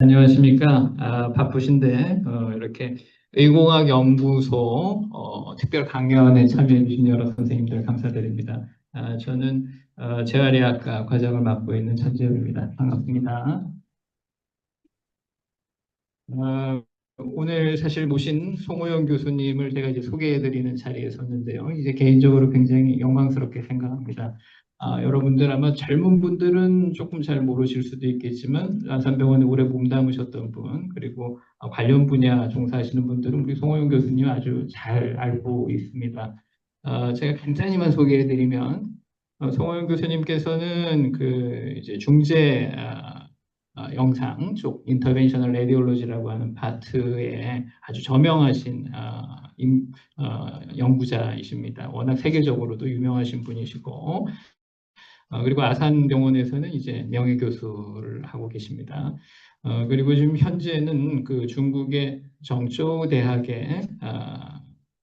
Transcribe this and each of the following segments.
안녕하십니까. 바쁘신데 이렇게 의공학연구소 특별 강연에 참여해 주신 여러 선생님들 감사드립니다. 저는 재활의학과 과정을 맡고 있는 전재훈입니다. 반갑습니다. 어, 오늘 사실 모신 송호영 교수님을 제가 이제 소개해드리는 자리에 섰는데요. 이제 개인적으로 굉장히 영광스럽게 생각합니다. 여러분들 아마 젊은 분들은 조금 잘 모르실 수도 있겠지만 안산병원에 오래 몸담으셨던 분 그리고 관련 분야 종사하시는 분들은 우리 송호영 교수님 아주 잘 알고 있습니다. 제가 간단히만 소개해드리면 송호영 교수님께서는 그 이제 중재 영상 쪽 인터벤셔널 레디올로지라고 하는 파트에 아주 저명하신 연구자이십니다. 워낙 세계적으로도 유명하신 분이시고 그리고 아산병원에서는 이제 명예교수를 하고 계십니다. 그리고 지금 현재는 그 중국의 정州대학의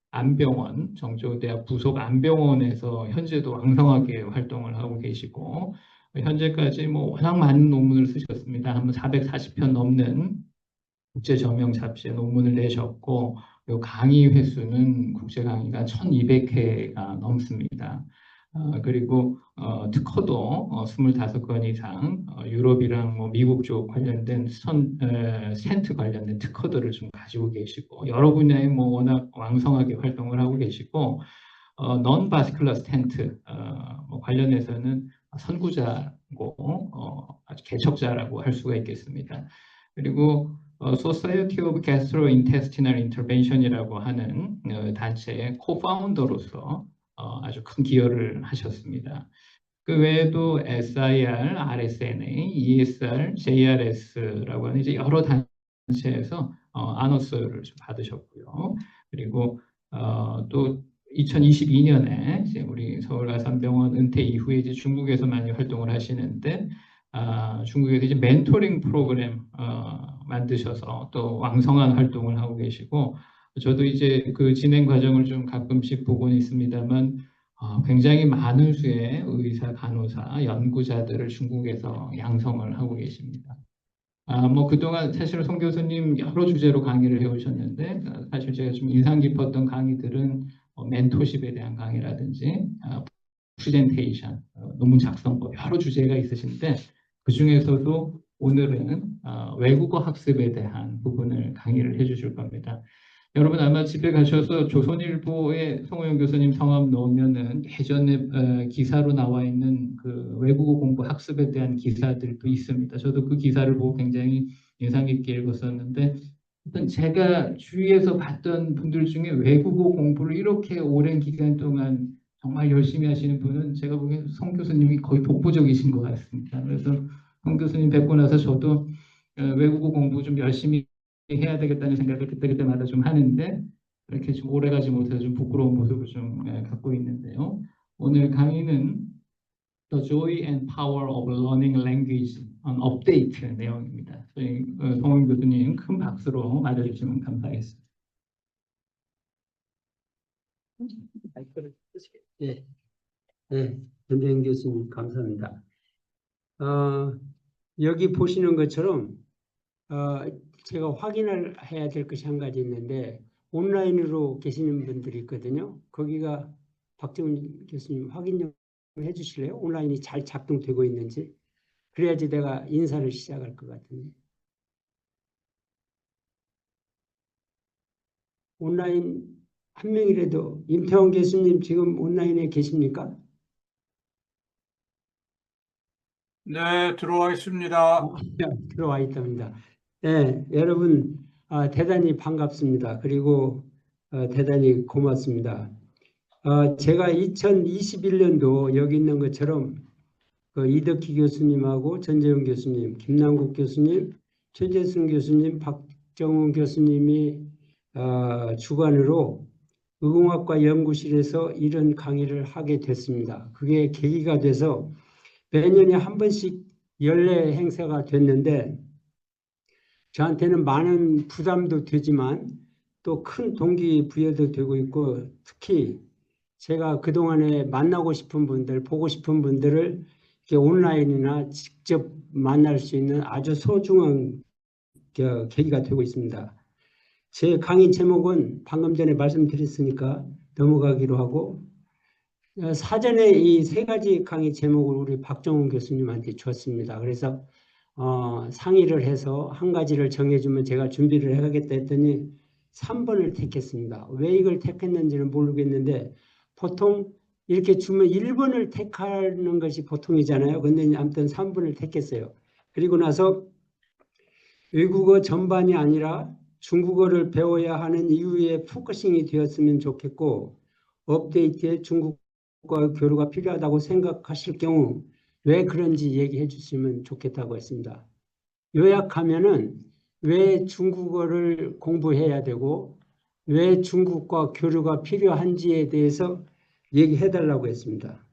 안병원, 정州대학 부속 안병원에서 현재도 왕성하게 활동을 하고 계시고 현재까지 뭐 워낙 많은 논문을 쓰셨습니다. 한 440편 넘는 국제 저명 잡지에 논문을 내셨고 요 강의 횟수는 국제 강의가 1200회가 넘습니다. 그리고 특허도 25건 이상 유럽이랑 뭐 미국 쪽 관련된 스텐트 관련된 특허들을 좀 가지고 계시고 여러 분야에 뭐 워낙 왕성하게 활동을 하고 계시고 non-vascular stent 뭐 관련해서는 선구자고 아주 개척자라고 할 수가 있겠습니다. 그리고 Society of Gastrointestinal Intervention이라고 하는 단체의 코파운더로서 아주 큰 기여를 하셨습니다. 그 외에도 SIR, RSNA, ESR, JRS라고 하는 이제 여러 단체에서 아너스를 좀 받으셨고요. 그리고 또 2022년에 이제 우리 서울아산병원 은퇴 이후에 이제 중국에서 많이 활동을 하시는데 중국에서 이제 멘토링 프로그램 만드셔서 또 왕성한 활동을 하고 계시고 저도 이제 그 진행 과정을 좀 가끔씩 보고는 있습니다만 굉장히 많은 수의 의사, 간호사, 연구자들을 중국에서 양성을 하고 계십니다. 뭐 그동안 사실 송 교수님 여러 주제로 강의를 해오셨는데 사실 제가 좀 인상 깊었던 강의들은 멘토십에 대한 강의라든지 프레젠테이션, 논문 작성법 여러 주제가 있으신데 그 중에서도 오늘은 외국어 학습에 대한 부분을 강의를 해주실 겁니다. 여러분 아마 집에 가셔서 조선일보에 송호영 교수님 성함 넣으면은 예전에 기사로 나와 있는 그 외국어 공부 학습에 대한 기사들도 있습니다. 저도 그 기사를 보고 굉장히 인상 깊게 읽었었는데 일단 제가 주위에서 봤던 분들 중에 외국어 공부를 이렇게 오랜 기간 동안 정말 열심히 하시는 분은 제가 보기엔 송 교수님이 거의 독보적이신 것 같습니다. 그래서 송 교수님 뵙고 나서 저도 외국어 공부 좀 열심히 해야 되겠다는 생각을 그때그때마다 좀 하는데 이렇게 좀 오래가지 못해서 좀 부끄러운 모습을 좀 갖고 있는데요. 오늘 강의는 The Joy and Power of Learning Language 업데이트 내용입니다. 저희 송원 교수님 큰 박수로 맞아주시면 감사하겠습니다. 네, 네, 전재현 교수님 감사합니다. 여기 보시는 것처럼 제가 확인을 해야 될 것이 한 가지 있는데 온라인으로 계시는 분들이 있거든요. 거기가 박재훈 교수님 확인 좀 해주실래요? 온라인이 잘 작동되고 있는지. 그래야지 내가 인사를 시작할 것 같은데. 온라인 한 명이라도 임태원 교수님 지금 온라인에 계십니까? 네, 들어와 있습니다. 들어와 있답니다. 네, 여러분 대단히 반갑습니다. 그리고 대단히 고맙습니다. 제가 2021년도 여기 있는 것처럼 그 이덕희 교수님하고 전재용 교수님, 김남국 교수님, 최재순 교수님, 박정훈 교수님이 주관으로 의공학과 연구실에서 이런 강의를 하게 됐습니다. 그게 계기가 돼서 매년에 한 번씩 연례 행사가 됐는데 저한테는 많은 부담도 되지만 또 큰 동기부여도 되고 있고 특히 제가 그동안에 만나고 싶은 분들, 보고 싶은 분들을 이렇게 온라인이나 직접 만날 수 있는 아주 소중한 계기가 되고 있습니다. 제 강의 제목은 방금 전에 말씀드렸으니까 넘어가기로 하고, 사전에 이 세 가지 강의 제목을 우리 박정훈 교수님한테 줬습니다. 그래서 상의를 해서 한 가지를 정해주면 제가 준비를 해야겠다 했더니 3번을 택했습니다. 왜 이걸 택했는지는 모르겠는데 보통 이렇게 주면 1번을 택하는 것이 보통이잖아요. 근데 아무튼 3번을 택했어요. 그리고 나서 외국어 전반이 아니라 중국어를 배워야 하는 이유에 포커싱이 되었으면 좋겠고, 업데이트에 중국과 교류가 필요하다고 생각하실 경우 왜 그런지 얘기해 주시면 좋겠다고 했습니다. 요약하면은 왜 중국어를 공부해야 되고 왜 중국과 교류가 필요한지에 대해서 얘기해 달라고 했습니다.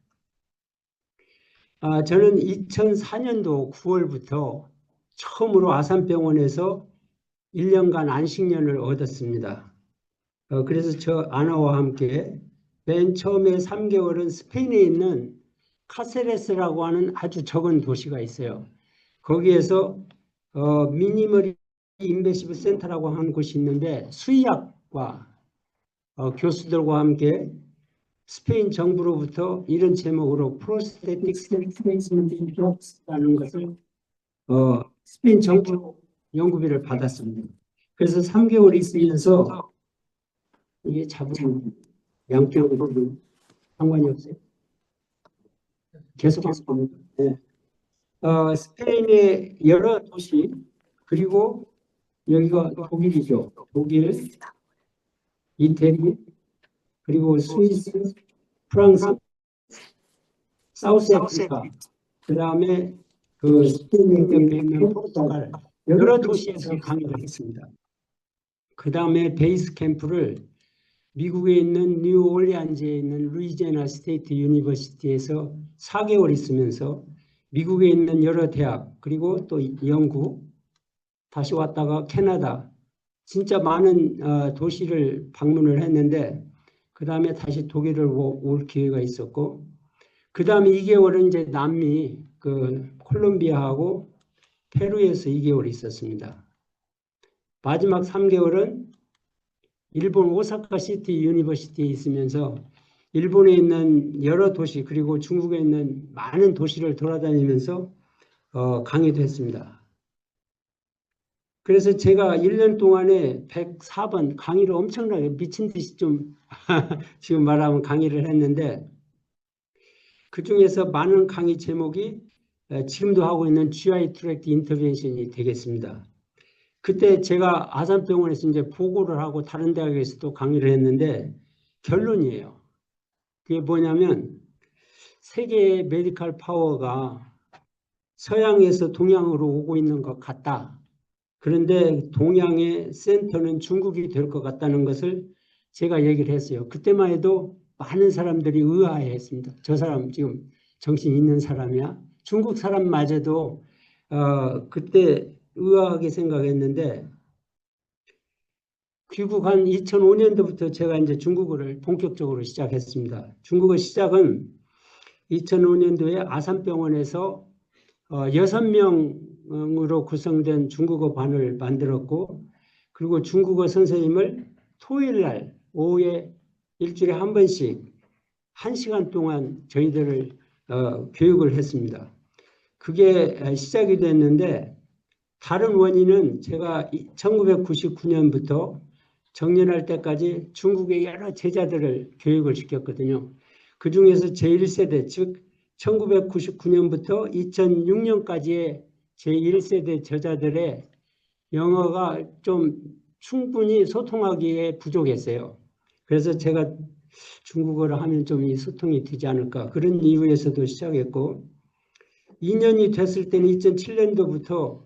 저는 2004년도 9월부터 처음으로 아산병원에서 1년간 안식년을 얻었습니다. 그래서 저 아나와 함께 맨 처음에 3개월은 스페인에 있는 카세레스라고 하는 아주 적은 도시가 있어요. 거기에서 미니멀 인베시브 센터라고 하는 곳이 있는데 수의학과 교수들과 함께 스페인 정부로부터 이런 제목으로 프로스테틱 스테이트라는 것을 스페인 정부로 연구비를 받았습니다. 그래서 3개월 있으면서 이게 잡으면 양쪽으로 상관이 없어요. 계속 합니다. 네. 스페인의 여러 도시 그리고 여기가 독일이죠. 독일, 이태리, 그리고 스위스, 프랑스, 사우스 아프리카, 그 다음에 그 스페인 옆에 있는 포르투갈 여러 도시에서 강의를 했습니다. 그 다음에 베이스 캠프를 미국에 있는 뉴올리안즈에 있는 루이지애나 스테이트 유니버시티에서 4개월 있으면서 미국에 있는 여러 대학 그리고 또 영국 다시 왔다가 캐나다 진짜 많은 도시를 방문을 했는데 그 다음에 다시 독일을 올 기회가 있었고 그 다음에 2개월은 이제 남미 그 콜롬비아하고 페루에서 2개월 있었습니다. 마지막 3개월은 일본 오사카 시티 유니버시티에 있으면서 일본에 있는 여러 도시 그리고 중국에 있는 많은 도시를 돌아다니면서 강의도 했습니다. 그래서 제가 1년 동안에 104번 강의를 엄청나게 미친 듯이 좀 지금 말하면 강의를 했는데 그 중에서 많은 강의 제목이 지금도 하고 있는 GI 트랙트 인터벤션이 되겠습니다. 그때 제가 아산병원에서 이제 보고를 하고 다른 대학에서도 강의를 했는데 결론이에요. 그게 뭐냐면 세계의 메디컬 파워가 서양에서 동양으로 오고 있는 것 같다. 그런데 동양의 센터는 중국이 될 것 같다는 것을 제가 얘기를 했어요. 그때만 해도 많은 사람들이 의아해했습니다. 저 사람 지금 정신 있는 사람이야? 중국 사람마저도 그때 의아하게 생각했는데 귀국한 2005년도부터 제가 이제 중국어를 본격적으로 시작했습니다. 중국어 시작은 2005년도에 아산병원에서 6명으로 구성된 중국어 반을 만들었고 그리고 중국어 선생님을 토요일 날 오후에 일주일에 한 번씩 1시간 동안 저희들을 교육을 했습니다. 그게 시작이 됐는데 다른 원인은 제가 1999년부터 정년할 때까지 중국의 여러 제자들을 교육을 시켰거든요. 그 중에서 제1세대 즉 1999년부터 2006년까지의 제1세대 저자들의 영어가 좀 충분히 소통하기에 부족했어요. 그래서 제가 중국어를 하면 좀 이 소통이 되지 않을까 그런 이유에서도 시작했고 2년이 됐을 때는 2007년도부터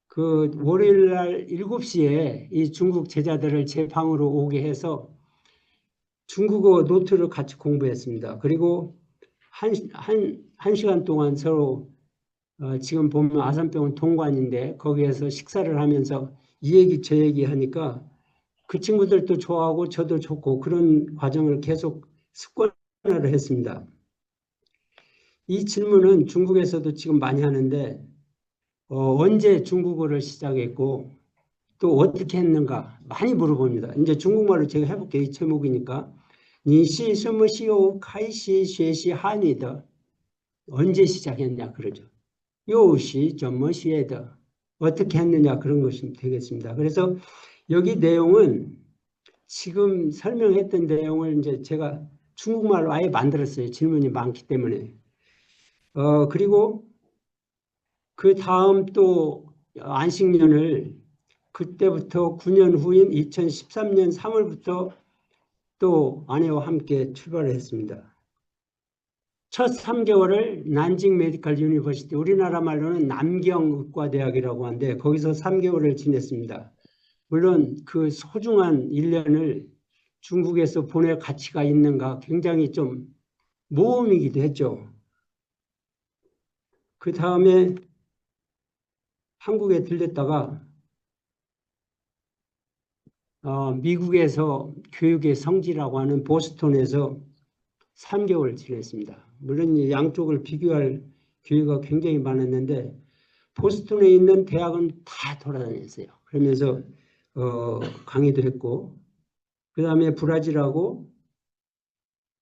그 월요일 날 7시에 이 중국 제자들을 제 방으로 오게 해서 중국어 노트를 같이 공부했습니다. 그리고 한 시간 동안 서로 지금 보면 아산병원 동관인데 거기에서 식사를 하면서 이 얘기 저 얘기 하니까 그 친구들도 좋아하고 저도 좋고 그런 과정을 계속 습관화를 했습니다. 이 질문은 중국에서도 지금 많이 하는데 언제 중국어를 시작했고 또 어떻게 했는가 많이 물어봅니다. 이제 중국말로 제가 해볼게요. 이 제목이니까. 你是什么时候开始学习汉语的? 언제 시작했냐 그러죠. 又是怎么学的? 어떻게 했느냐 그런 것이 되겠습니다. 그래서 여기 내용은 지금 설명했던 내용을 이제 제가 중국말로 아예 만들었어요. 질문이 많기 때문에. 그리고 그 다음 또 안식년을 그때부터 9년 후인 2013년 3월부터 또 아내와 함께 출발을 했습니다. 첫 3개월을 난징 메디컬 유니버시티, 우리나라 말로는 남경의과대학이라고 하는데 거기서 3개월을 지냈습니다. 물론 그 소중한 1년을 중국에서 보낼 가치가 있는가 굉장히 좀 모험이기도 했죠. 그 다음에 한국에 들렸다가 미국에서 교육의 성지라고 하는 보스턴에서 3개월 지냈습니다. 물론 양쪽을 비교할 기회가 굉장히 많았는데 보스턴에 있는 대학은 다 돌아다녔어요. 그러면서 강의도 했고 그 다음에 브라질하고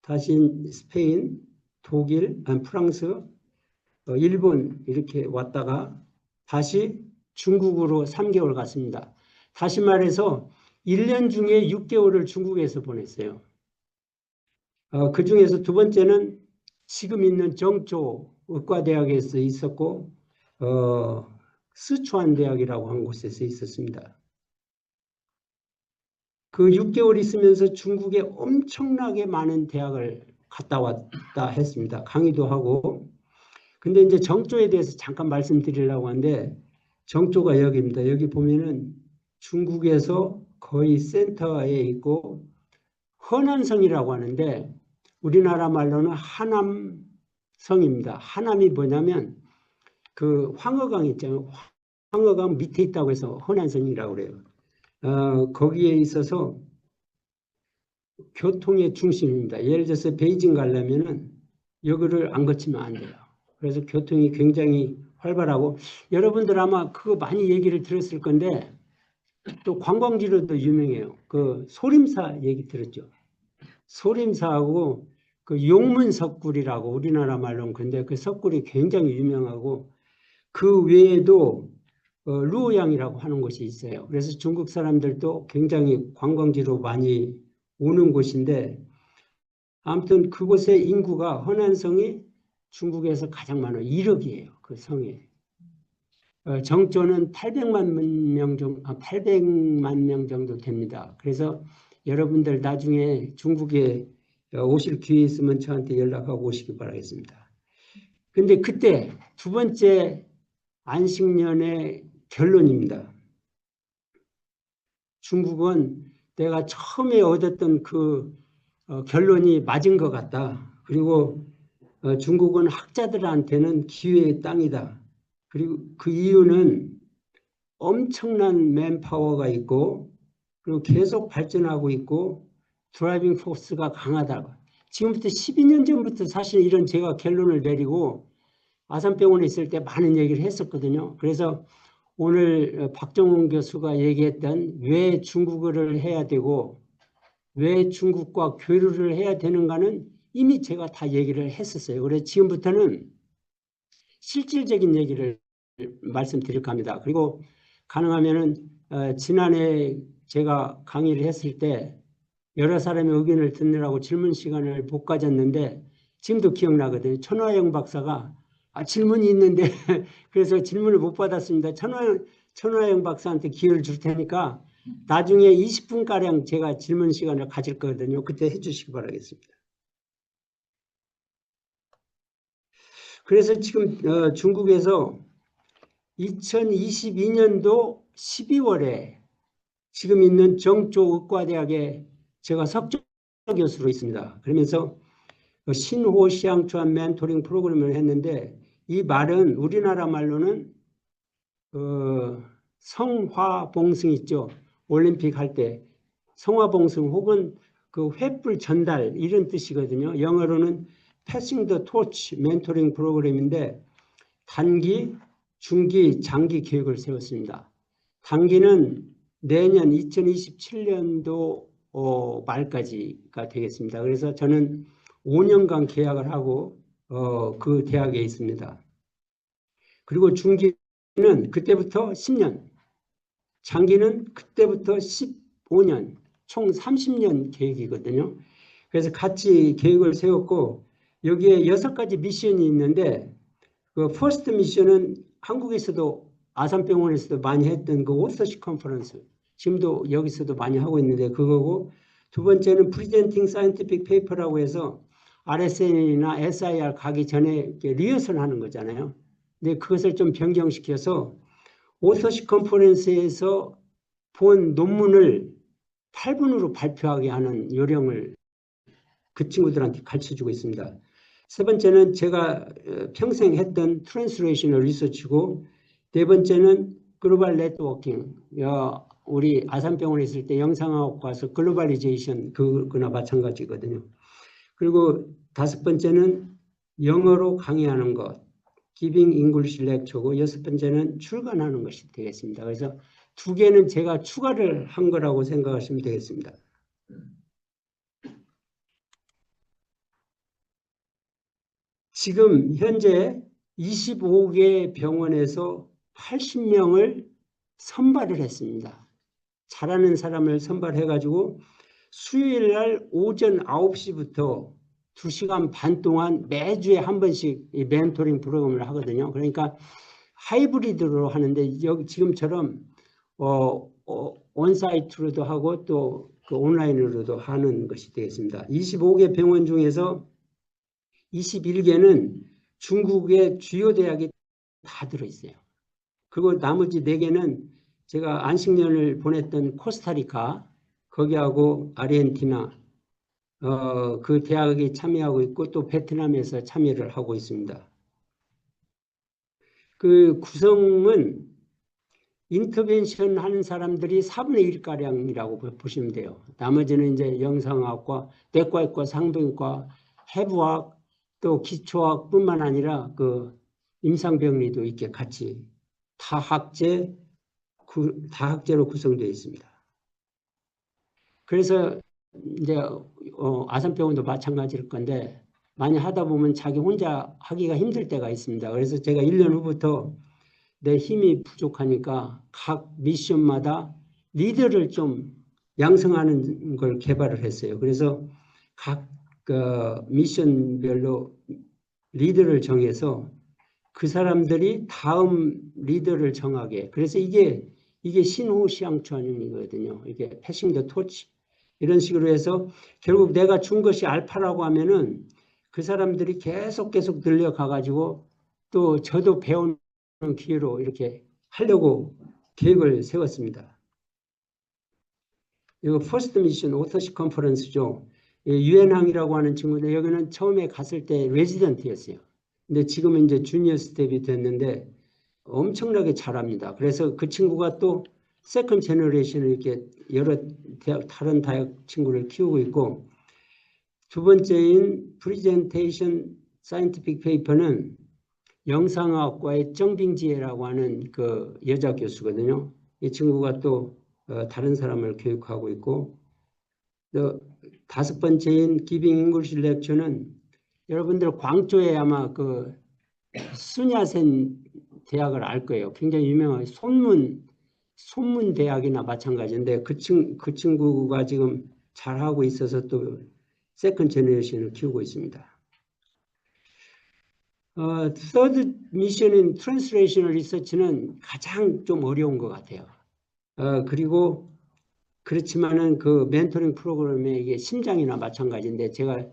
다시 스페인, 독일, 프랑스, 일본 이렇게 왔다가 다시 중국으로 3개월 갔습니다. 다시 말해서 1년 중에 6개월을 중국에서 보냈어요. 그 중에서 두 번째는 지금 있는 정조 의과대학에서 있었고 스촨 대학이라고 한 곳에서 있었습니다. 그 6개월 있으면서 중국에 엄청나게 많은 대학을 갔다 왔다 했습니다. 강의도 하고. 근데 이제 정조에 대해서 잠깐 말씀드리려고 하는데 정조가 여기입니다. 여기 보면은 중국에서 거의 센터에 있고 허난성이라고 하는데 우리나라 말로는 하남성입니다. 하남이 뭐냐면 그 황허강 있잖아요. 황허강 밑에 있다고 해서 허난성이라고 그래요. 거기에 있어서 교통의 중심입니다. 예를 들어서 베이징 가려면은 여기를 안 거치면 안 돼요. 그래서 교통이 굉장히 활발하고 여러분들 아마 그거 많이 얘기를 들었을 건데 또 관광지로도 유명해요. 그 소림사 얘기 들었죠. 소림사하고 그 용문석굴이라고 우리나라 말로는 근데 그 석굴이 굉장히 유명하고 그 외에도 루오양이라고 하는 곳이 있어요. 그래서 중국 사람들도 굉장히 관광지로 많이 오는 곳인데 아무튼 그곳의 인구가 허난성이 중국에서 가장 많아요. 1억이에요. 그 성에. 정조는 800만 명 정도 됩니다. 그래서 여러분들 나중에 중국에 오실 기회 있으면 저한테 연락하고 오시기 바라겠습니다. 근데 그때 두 번째 안식년의 결론입니다. 중국은 내가 처음에 얻었던 그 결론이 맞은 것 같다. 그리고 중국은 학자들한테는 기회의 땅이다. 그리고 그 이유는 엄청난 맨파워가 있고 그리고 계속 발전하고 있고 드라이빙 포스가 강하다고. 지금부터 12년 전부터 사실 이런 제가 결론을 내리고 아산병원에 있을 때 많은 얘기를 했었거든요. 그래서 오늘 박정훈 교수가 얘기했던 왜 중국어를 해야 되고 왜 중국과 교류를 해야 되는가는 이미 제가 다 얘기를 했었어요. 그래서 지금부터는 실질적인 얘기를 말씀드릴까 합니다. 그리고 가능하면은 지난해 제가 강의를 했을 때 여러 사람의 의견을 듣느라고 질문 시간을 못 가졌는데 지금도 기억나거든요. 천화영 박사가 질문이 있는데 그래서 질문을 못 받았습니다. 천화영 박사한테 기회를 줄 테니까 나중에 20분가량 제가 질문 시간을 가질 거거든요. 그때 해주시기 바라겠습니다. 그래서 지금 중국에서 2022년도 12월에 지금 있는 정조의과대학에 제가 석좌 교수로 있습니다. 그러면서 신호시앙추안 멘토링 프로그램을 했는데 이 말은 우리나라 말로는 성화봉승 있죠. 올림픽 할 때 성화봉승 혹은 그 횃불 전달 이런 뜻이거든요. 영어로는 Passing the Torch 멘토링 프로그램인데 단기, 중기, 장기 계획을 세웠습니다. 단기는 내년 2027년도 말까지가 되겠습니다. 그래서 저는 5년간 계약을 하고 그 대학에 있습니다. 그리고 중기는 그때부터 10년, 장기는 그때부터 15년, 총 30년 계획이거든요. 그래서 같이 계획을 세웠고 여기에 6가지 미션이 있는데 그 퍼스트 미션은 한국에서도 아산병원에서도 많이 했던 그 오서시 컨퍼런스, 지금도 여기서도 많이 하고 있는데 그거고, 두 번째는 프리젠팅 사이언티픽 페이퍼라고 해서 RSN이나 SIR 가기 전에 리허설 하는 거잖아요. 근데 그것을 좀 변경시켜서 오서시 컨퍼런스에서 본 논문을 8분으로 발표하게 하는 요령을 그 친구들한테 가르쳐주고 있습니다. 세 번째는 제가 평생 했던 트랜스레이셔널 리서치고, 네 번째는 글로벌 네트워킹. 우리 아산병원에 있을 때 영상학과 가서 글로벌리제이션 그거나 마찬가지거든요. 그리고 다섯 번째는 영어로 강의하는 것, 기빙 잉글리시 렉처고, 여섯 번째는 출간하는 것이 되겠습니다. 그래서 두 개는 제가 추가를 한 거라고 생각하시면 되겠습니다. 지금 현재 25개 병원에서 80명을 선발을 했습니다. 잘하는 사람을 선발해가지고 수요일 날 오전 9시부터 2시간 반 동안 매주에 한 번씩 이 멘토링 프로그램을 하거든요. 그러니까 하이브리드로 하는데 여기 지금처럼 온사이트로도 하고 또 그 온라인으로도 하는 것이 되겠습니다. 25개 병원 중에서 21개는 중국의 주요 대학이 다 들어있어요. 그리고 나머지 4개는 제가 안식년을 보냈던 코스타리카, 거기하고 아르헨티나, 그 대학이 참여하고 있고 또 베트남에서 참여를 하고 있습니다. 그 구성은 인터벤션 하는 사람들이 4분의 1가량이라고 보시면 돼요. 나머지는 이제 영상학과, 내과의과, 상병과, 해부학, 또 기초학뿐만 아니라 그 임상병리도 이렇게 같이 다학제로 구성되어 있습니다. 그래서 이제 아산병원도 마찬가지일 건데 많이 하다 보면 자기 혼자 하기가 힘들 때가 있습니다. 그래서 제가 1년 후부터 내 힘이 부족하니까 각 미션마다 리더를 좀 양성하는 걸 개발을 했어요. 그래서 각 미션별로 리더를 정해서 그 사람들이 다음 리더를 정하게. 그래서 이게 신호시향천이거든요. 이게 패싱 더 토치 이런 식으로 해서 결국 내가 준 것이 알파라고 하면은 그 사람들이 계속 늘려가가지고 또 저도 배우는 기회로 이렇게 하려고 계획을 세웠습니다. 이거 퍼스트 미션 오서시 컨퍼런스죠. 유엔항이라고 하는 친구인데 여기는 처음에 갔을 때 레지던트였어요. 근데 지금은 이제 주니어 스텝이 됐는데 엄청나게 잘합니다. 그래서 그 친구가 또 세컨 제너레이션을 이렇게 여러 다른 대학 친구를 키우고 있고, 두 번째인 프리젠테이션 사이언티픽 페이퍼는 영상학과의 정빙지혜라고 하는 그 여자 교수거든요. 이 친구가 또 다른 사람을 교육하고 있고, 또 다섯 번째인 기빙 잉글리시 렉처는 여러분들 광주에 아마 그 순야센 대학을 알 거예요. 굉장히 유명한 손문 대학이나 마찬가지인데 그 친구가 지금 잘하고 있어서 또 세컨 제너레이션을 키우고 있습니다. third mission인 translational research는 가장 좀 어려운 것 같아요. 그리고 그렇지만은 그 멘토링 프로그램의 이게 심장이나 마찬가지인데 제가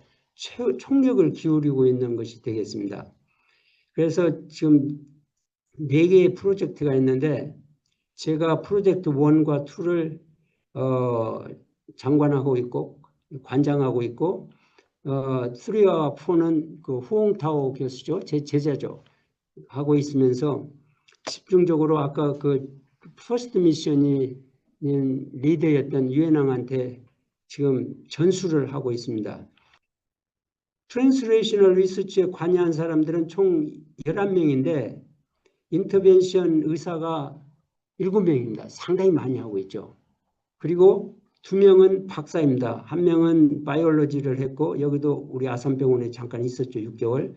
총력을 기울이고 있는 것이 되겠습니다. 그래서 지금 4개의 프로젝트가 있는데 제가 프로젝트 1과 2를 장관하고 있고 관장하고 있고 3와 4는 그 후홍타오 교수죠. 제 제자죠. 하고 있으면서 집중적으로 아까 그 퍼스트 미션이 리더였던 유엔항한테 지금 전수를 하고 있습니다. 트랜스레이셔널 리서치에 관여한 사람들은 총 11명인데 인터벤션 의사가 7명입니다. 상당히 많이 하고 있죠. 그리고 2명은 박사입니다. 1명은 바이올로지를 했고 여기도 우리 아산병원에 잠깐 있었죠. 6개월.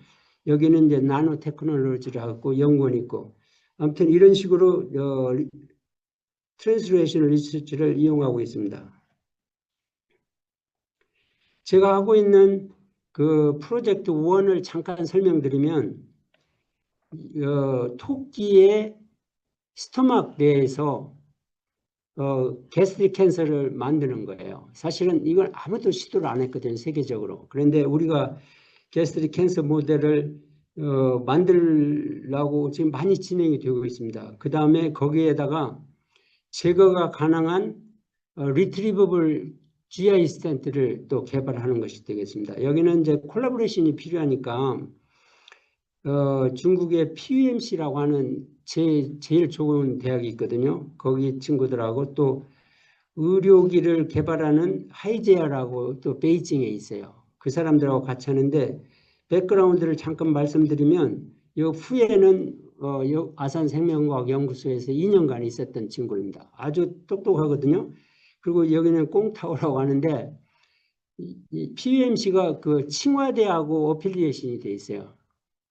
여기는 이제 나노 테크놀로지를 하고 연구원 있고 아무튼 이런 식으로 트랜스레이션 리서치를 이용하고 있습니다. 제가 하고 있는 그 프로젝트 1을 잠깐 설명드리면 토끼의 스토막 내에서 게스트릭 캔서를 만드는 거예요. 사실은 이걸 아무도 시도를 안 했거든요. 세계적으로. 그런데 우리가 게스트릭 캔서 모델을 만들려고 지금 많이 진행이 되고 있습니다. 그 다음에 거기에다가 제거가 가능한 리트리버블 GI 스텐트를 또 개발하는 것이 되겠습니다. 여기는 이제 콜라보레이션이 필요하니까 중국의 PUMC라고 하는 제일 좋은 대학이 있거든요. 거기 친구들하고 또 의료기를 개발하는 하이제아라고 또 베이징에 있어요. 그 사람들하고 같이 하는데 백그라운드를 잠깐 말씀드리면 이 후에는 아산생명과학 연구소에서 2년간 있었던 친구입니다. 아주 똑똑하거든요. 그리고 여기는 꽁타오라고 하는데 이 PUMC가 그 칭화대하고 어필리에이션이 돼 있어요.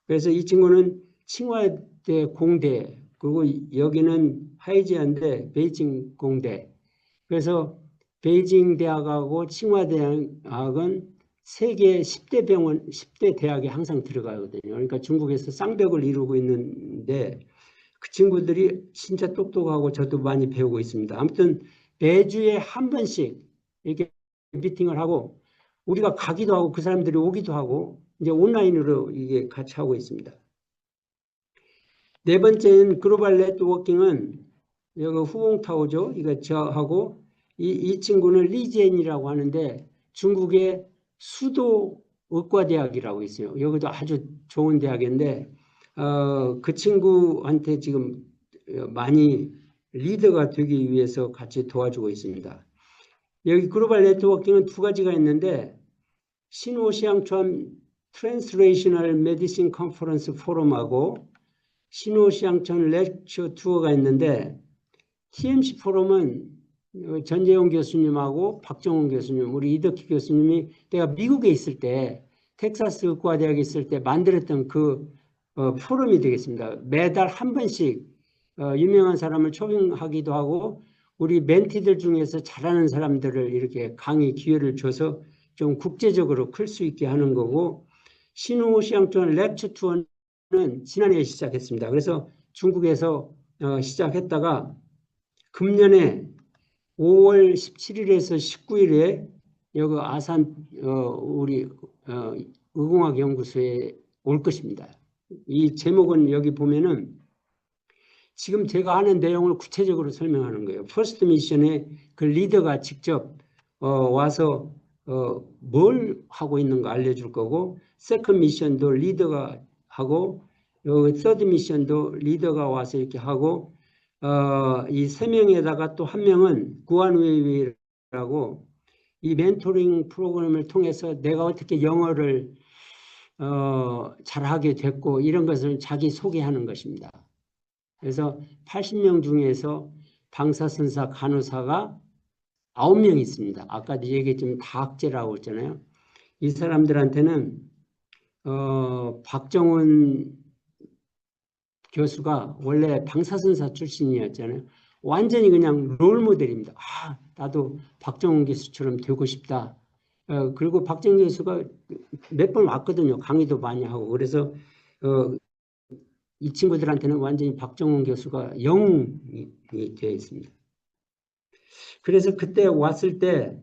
그래서 이 친구는 칭화대 공대 그리고 여기는 하이지안대 베이징 공대. 그래서 베이징 대학하고 칭화대학은 세계 10대 병원, 10대 대학에 항상 들어가거든요. 그러니까 중국에서 쌍벽을 이루고 있는데 그 친구들이 진짜 똑똑하고 저도 많이 배우고 있습니다. 아무튼 매주에 한 번씩 이렇게 미팅을 하고 우리가 가기도 하고 그 사람들이 오기도 하고 이제 온라인으로 이게 같이 하고 있습니다. 네 번째는 글로벌 네트워킹은 여기 후봉타오죠. 이거 저하고 이 친구는 리젠이라고 하는데 중국의 수도 의과대학이라고 있어요. 여기도 아주 좋은 대학인데 그 친구한테 지금 많이 리더가 되기 위해서 같이 도와주고 있습니다. 여기 글로벌 네트워킹은 2가지가 있는데 신오시앙천 트랜스레이셔널 메디신 컨퍼런스 포럼하고 신오시앙천 렉처 투어가 있는데 TMC 포럼은 전재용 교수님하고 박정훈 교수님, 우리 이덕희 교수님이 내가 미국에 있을 때 텍사스 의과대학에 있을 때 만들었던 그 포럼이 되겠습니다. 매달 한 번씩 유명한 사람을 초빙하기도 하고 우리 멘티들 중에서 잘하는 사람들을 이렇게 강의 기회를 줘서 좀 국제적으로 클 수 있게 하는 거고 신오시앙천 렉처 투어는 지난해 시작했습니다. 그래서 중국에서 시작했다가 금년에 5월 17일에서 19일에 여기 아산 우리 의공학 연구소에 올 것입니다. 이 제목은 여기 보면은 지금 제가 하는 내용을 구체적으로 설명하는 거예요. 퍼스트 미션에 그 리더가 직접 와서 뭘 하고 있는가 알려줄 거고 세컨드 미션도 리더가 하고 서드 미션도 리더가 와서 이렇게 하고 이 3명에다가 또 1명은 구안웨이웨이라고 이 멘토링 프로그램을 통해서 내가 어떻게 영어를 잘하게 됐고 이런 것을 자기 소개하는 것입니다. 그래서 80명 중에서 방사선사 간호사가 9명 있습니다. 아까도 얘기했지만 다학제라고 했잖아요. 이 사람들한테는 박정훈 교수가 원래 방사선사 출신이었잖아요. 완전히 그냥 롤모델입니다. 아, 나도 박정훈 교수처럼 되고 싶다. 그리고 박정훈 교수가 몇 번 왔거든요. 강의도 많이 하고. 그래서 이 친구들한테는 완전히 박정훈 교수가 영웅이 되어 있습니다. 그래서 그때 왔을 때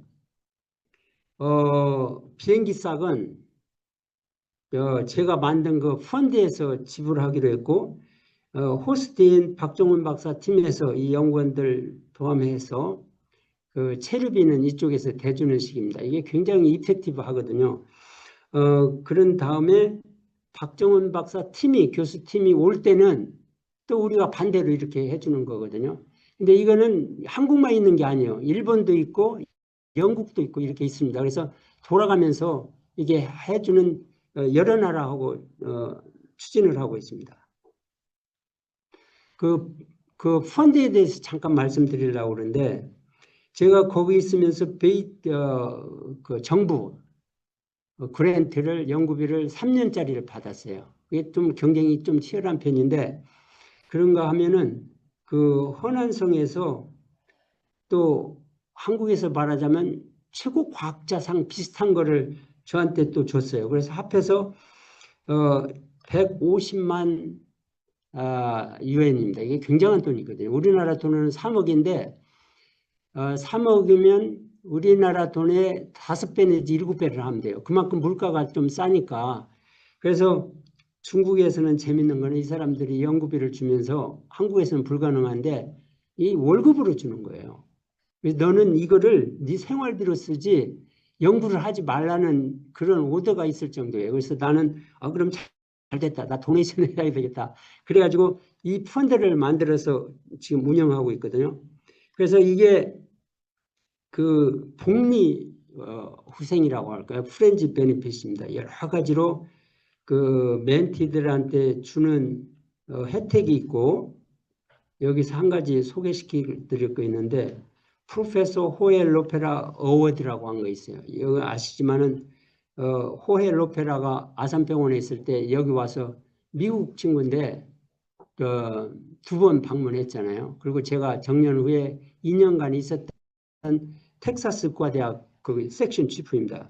비행기 싹은 제가 만든 그 펀드에서 지불하기로 했고 호스트인 박정훈 박사 팀에서 이 연구원들 포함해서 그 체류비는 이쪽에서 대주는 식입니다. 이게 굉장히 이펙티브 하거든요. 그런 다음에 박정훈 박사 팀이 교수 팀이 올 때는 또 우리가 반대로 이렇게 해주는 거거든요. 근데 이거는 한국만 있는 게 아니에요. 일본도 있고 영국도 있고 이렇게 있습니다. 그래서 돌아가면서 이게 해주는 여러 나라하고 추진을 하고 있습니다. 그 펀드에 대해서 잠깐 말씀드리려고 그러는데, 제가 거기 있으면서 그 정부 그랜트를, 연구비를 3년짜리를 받았어요. 이게 좀 경쟁이 좀 치열한 편인데, 그런가 하면은 그 허난성에서 또 한국에서 말하자면 최고 과학자상 비슷한 거를 저한테 또 줬어요. 그래서 합해서 150만 유엔입니다. 이게 굉장한 돈이거든요. 우리나라 돈은 3억인데 3억이면 우리나라 돈의 5배 내지 7배를 하면 돼요. 그만큼 물가가 좀 싸니까. 그래서 중국에서는 재밌는 거는 이 사람들이 연구비를 주면서 한국에서는 불가능한데 이 월급으로 주는 거예요. 그래서 너는 이거를 네 생활비로 쓰지 연구를 하지 말라는 그런 오더가 있을 정도예요. 그래서 나는 그럼 잘 됐다. 나 도네이션 해야 되겠다. 그래가지고 이 펀드를 만들어서 지금 운영하고 있거든요. 그래서 이게 그 복리 후생이라고 할까요? 프렌즈 베니핏입니다. 여러 가지로 그 멘티들한테 주는 혜택이 있고, 여기서 한 가지 소개시켜 드릴 거 있는데, 프로페서 호엘 로페라 어워드라고 한 거 있어요. 여기 아시지만은 호엘 로페라가 아산병원에 있을 때 여기 와서 미국 친구인데 2번 방문했잖아요. 그리고 제가 정년 후에 2년간 있었던 텍사스과 대학 그 섹션 치프입니다.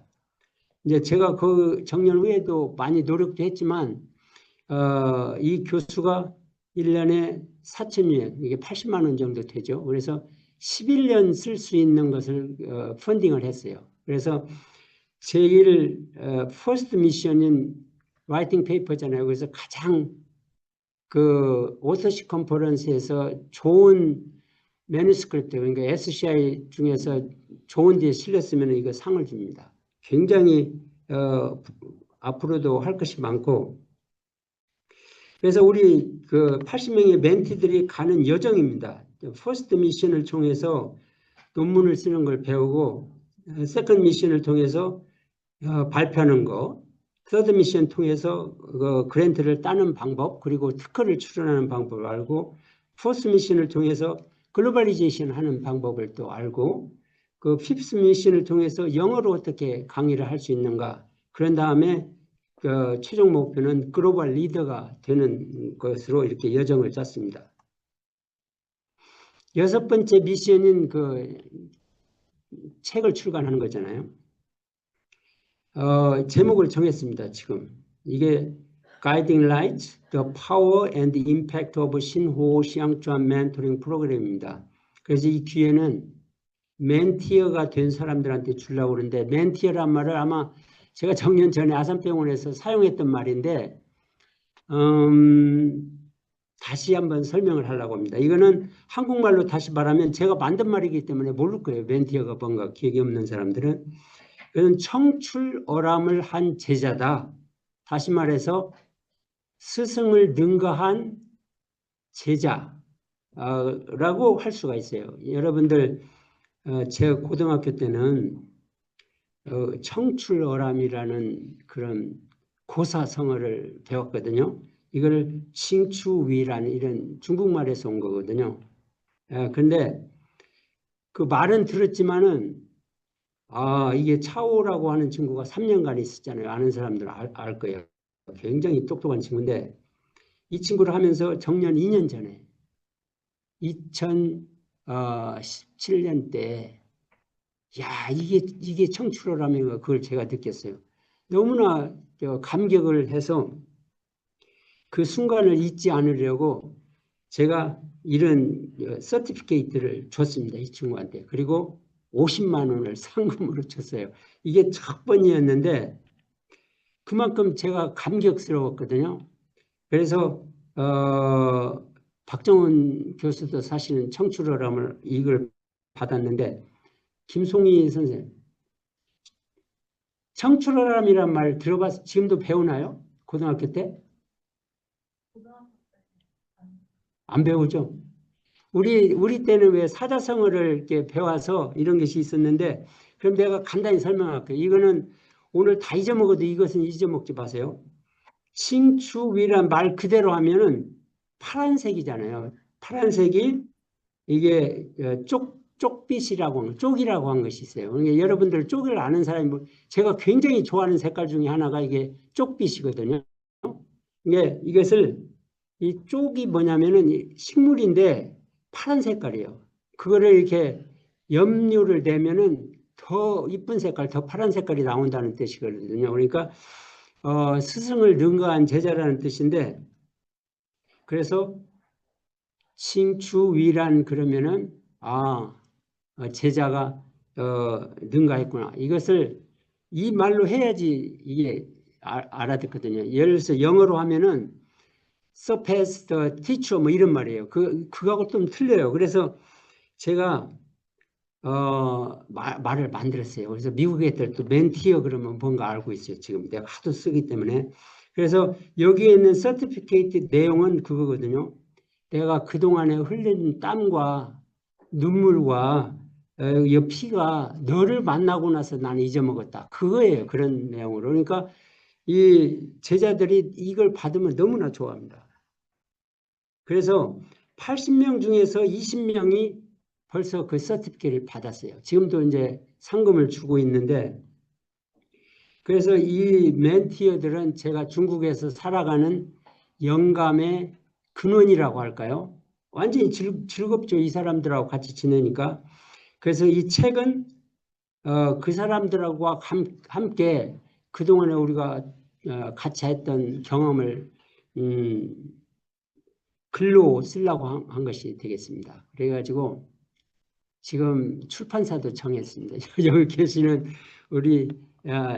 이제 제가 그 정년 후에도 많이 노력도 했지만 이 교수가 1년에 4,000유엔, 이게 80만 원 정도 되죠. 그래서 11년 쓸 수 있는 것을 펀딩을 했어요. 그래서 제일 퍼스트 미션인 라이팅 페이퍼잖아요. 그래서 가장 그 오서시 컨퍼런스에서 좋은 매뉴스크립트, 그러니까 SCI 중에서 좋은 데에 실렸으면 이거 상을 줍니다. 굉장히 앞으로도 할 것이 많고, 그래서 우리 그 80명의 멘티들이 가는 여정입니다. 퍼스트 미션을 통해서 논문을 쓰는 걸 배우고, 세컨드 미션을 통해서 발표하는 거, 서드 미션 통해서 그랜트를 따는 방법, 그리고 특허를 출원하는 방법을 알고, 포스트 미션을 통해서 글로벌리제이션 하는 방법을 또 알고, 그 피프스 미션을 통해서 영어로 어떻게 강의를 할 수 있는가. 그런 다음에 그 최종 목표는 글로벌 리더가 되는 것으로 이렇게 여정을 짰습니다. 6번째 미션인 그 책을 출간하는 거잖아요. 제목을 정했습니다. 지금 이게 Guiding Light: The Power and the Impact of 신호 시향주한 멘토링 프로그램입니다. 그래서 이 뒤에는 멘티어가 된 사람들한테 주려고 그러는데, 멘티어란 말을 아마 제가 정년 전에 아산병원에서 사용했던 말인데 다시 한번 설명을 하려고 합니다. 이거는 한국말로 다시 말하면 제가 만든 말이기 때문에 모를 거예요. 멘티어가 뭔가 기억이 없는 사람들은. 그는 청출어람을 한 제자다. 다시 말해서 스승을 능가한 제자라고 할 수가 있어요. 여러분들 제 고등학교 때는 청출어람이라는 그런 고사성어를 배웠거든요. 이걸 칭추위라는 이런 중국말에서 온 거거든요. 그런데 그 말은 들었지만은 이게 차오라고 하는 친구가 3년간 있었잖아요. 아는 사람들 알 거예요. 굉장히 똑똑한 친구인데, 이 친구를 하면서 정년 2년 전에 2017년 때 이게 청출어라는 거, 그걸 제가 느꼈어요. 너무나 감격을 해서 그 순간을 잊지 않으려고 제가 이런 서티피케이트를 줬습니다. 이 친구한테. 그리고 50만 원을 상금으로 줬어요. 이게 첫 번이었는데 그만큼 제가 감격스러웠거든요. 그래서 박정훈 교수도 사실은 청출어람을 이걸 받았는데, 김송희 선생님, 청출어람이란 말 들어봐서 지금도 배우나요? 고등학교 때? 안 배우죠? 우리 때는 왜 사자성어를 이렇게 배워서 이런 것이 있었는데, 그럼 내가 간단히 설명할게요. 이거는 오늘 다 잊어먹어도 이것은 잊어먹지 마세요. 칭추위란 말 그대로 하면은 파란색이잖아요. 파란색이 이게 쪽빛이라고, 쪽이라고 한 것이 있어요. 그러니까 여러분들 쪽을 아는 사람이 제가 굉장히 좋아하는 색깔 중에 하나가 이게 쪽빛이거든요. 이것을 이 쪽이 뭐냐면은 식물인데 파란 색깔이에요. 그거를 이렇게 염료를 내면은 더 이쁜 색깔, 더 파란 색깔이 나온다는 뜻이거든요. 그러니까 스승을 능가한 제자라는 뜻인데, 그래서 칭추위란 그러면은 제자가 능가했구나. 이것을 이 말로 해야지 이게 알아듣거든요. 예를 들어서 영어로 하면은 surpass the teacher 뭐 이런 말이에요. 그거하고 좀 틀려요. 그래서 제가 말을 만들었어요. 그래서 미국 애들도 멘티어 그러면 뭔가 알고 있어요. 지금 내가 하도 쓰기 때문에. 그래서 여기에 있는 서티피케이트 내용은 그거거든요. 내가 그동안에 흘린 땀과 눈물과 이 피가 너를 만나고 나서 나는 잊어먹었다. 그거예요. 그런 내용으로. 그러니까 이 제자들이 이걸 받으면 너무나 좋아합니다. 그래서 80명 중에서 20명이 벌써 그 서티피케트를 받았어요. 지금도 이제 상금을 주고 있는데, 그래서 이 멘티어들은 제가 중국에서 살아가는 영감의 근원이라고 할까요? 완전히 즐겁죠. 이 사람들하고 같이 지내니까. 그래서 이 책은 그 사람들하고 함께 그동안에 우리가 같이 했던 경험을 글로 쓰려고 한 것이 되겠습니다. 그래가지고 지금 출판사도 정했습니다. 여기 계시는 우리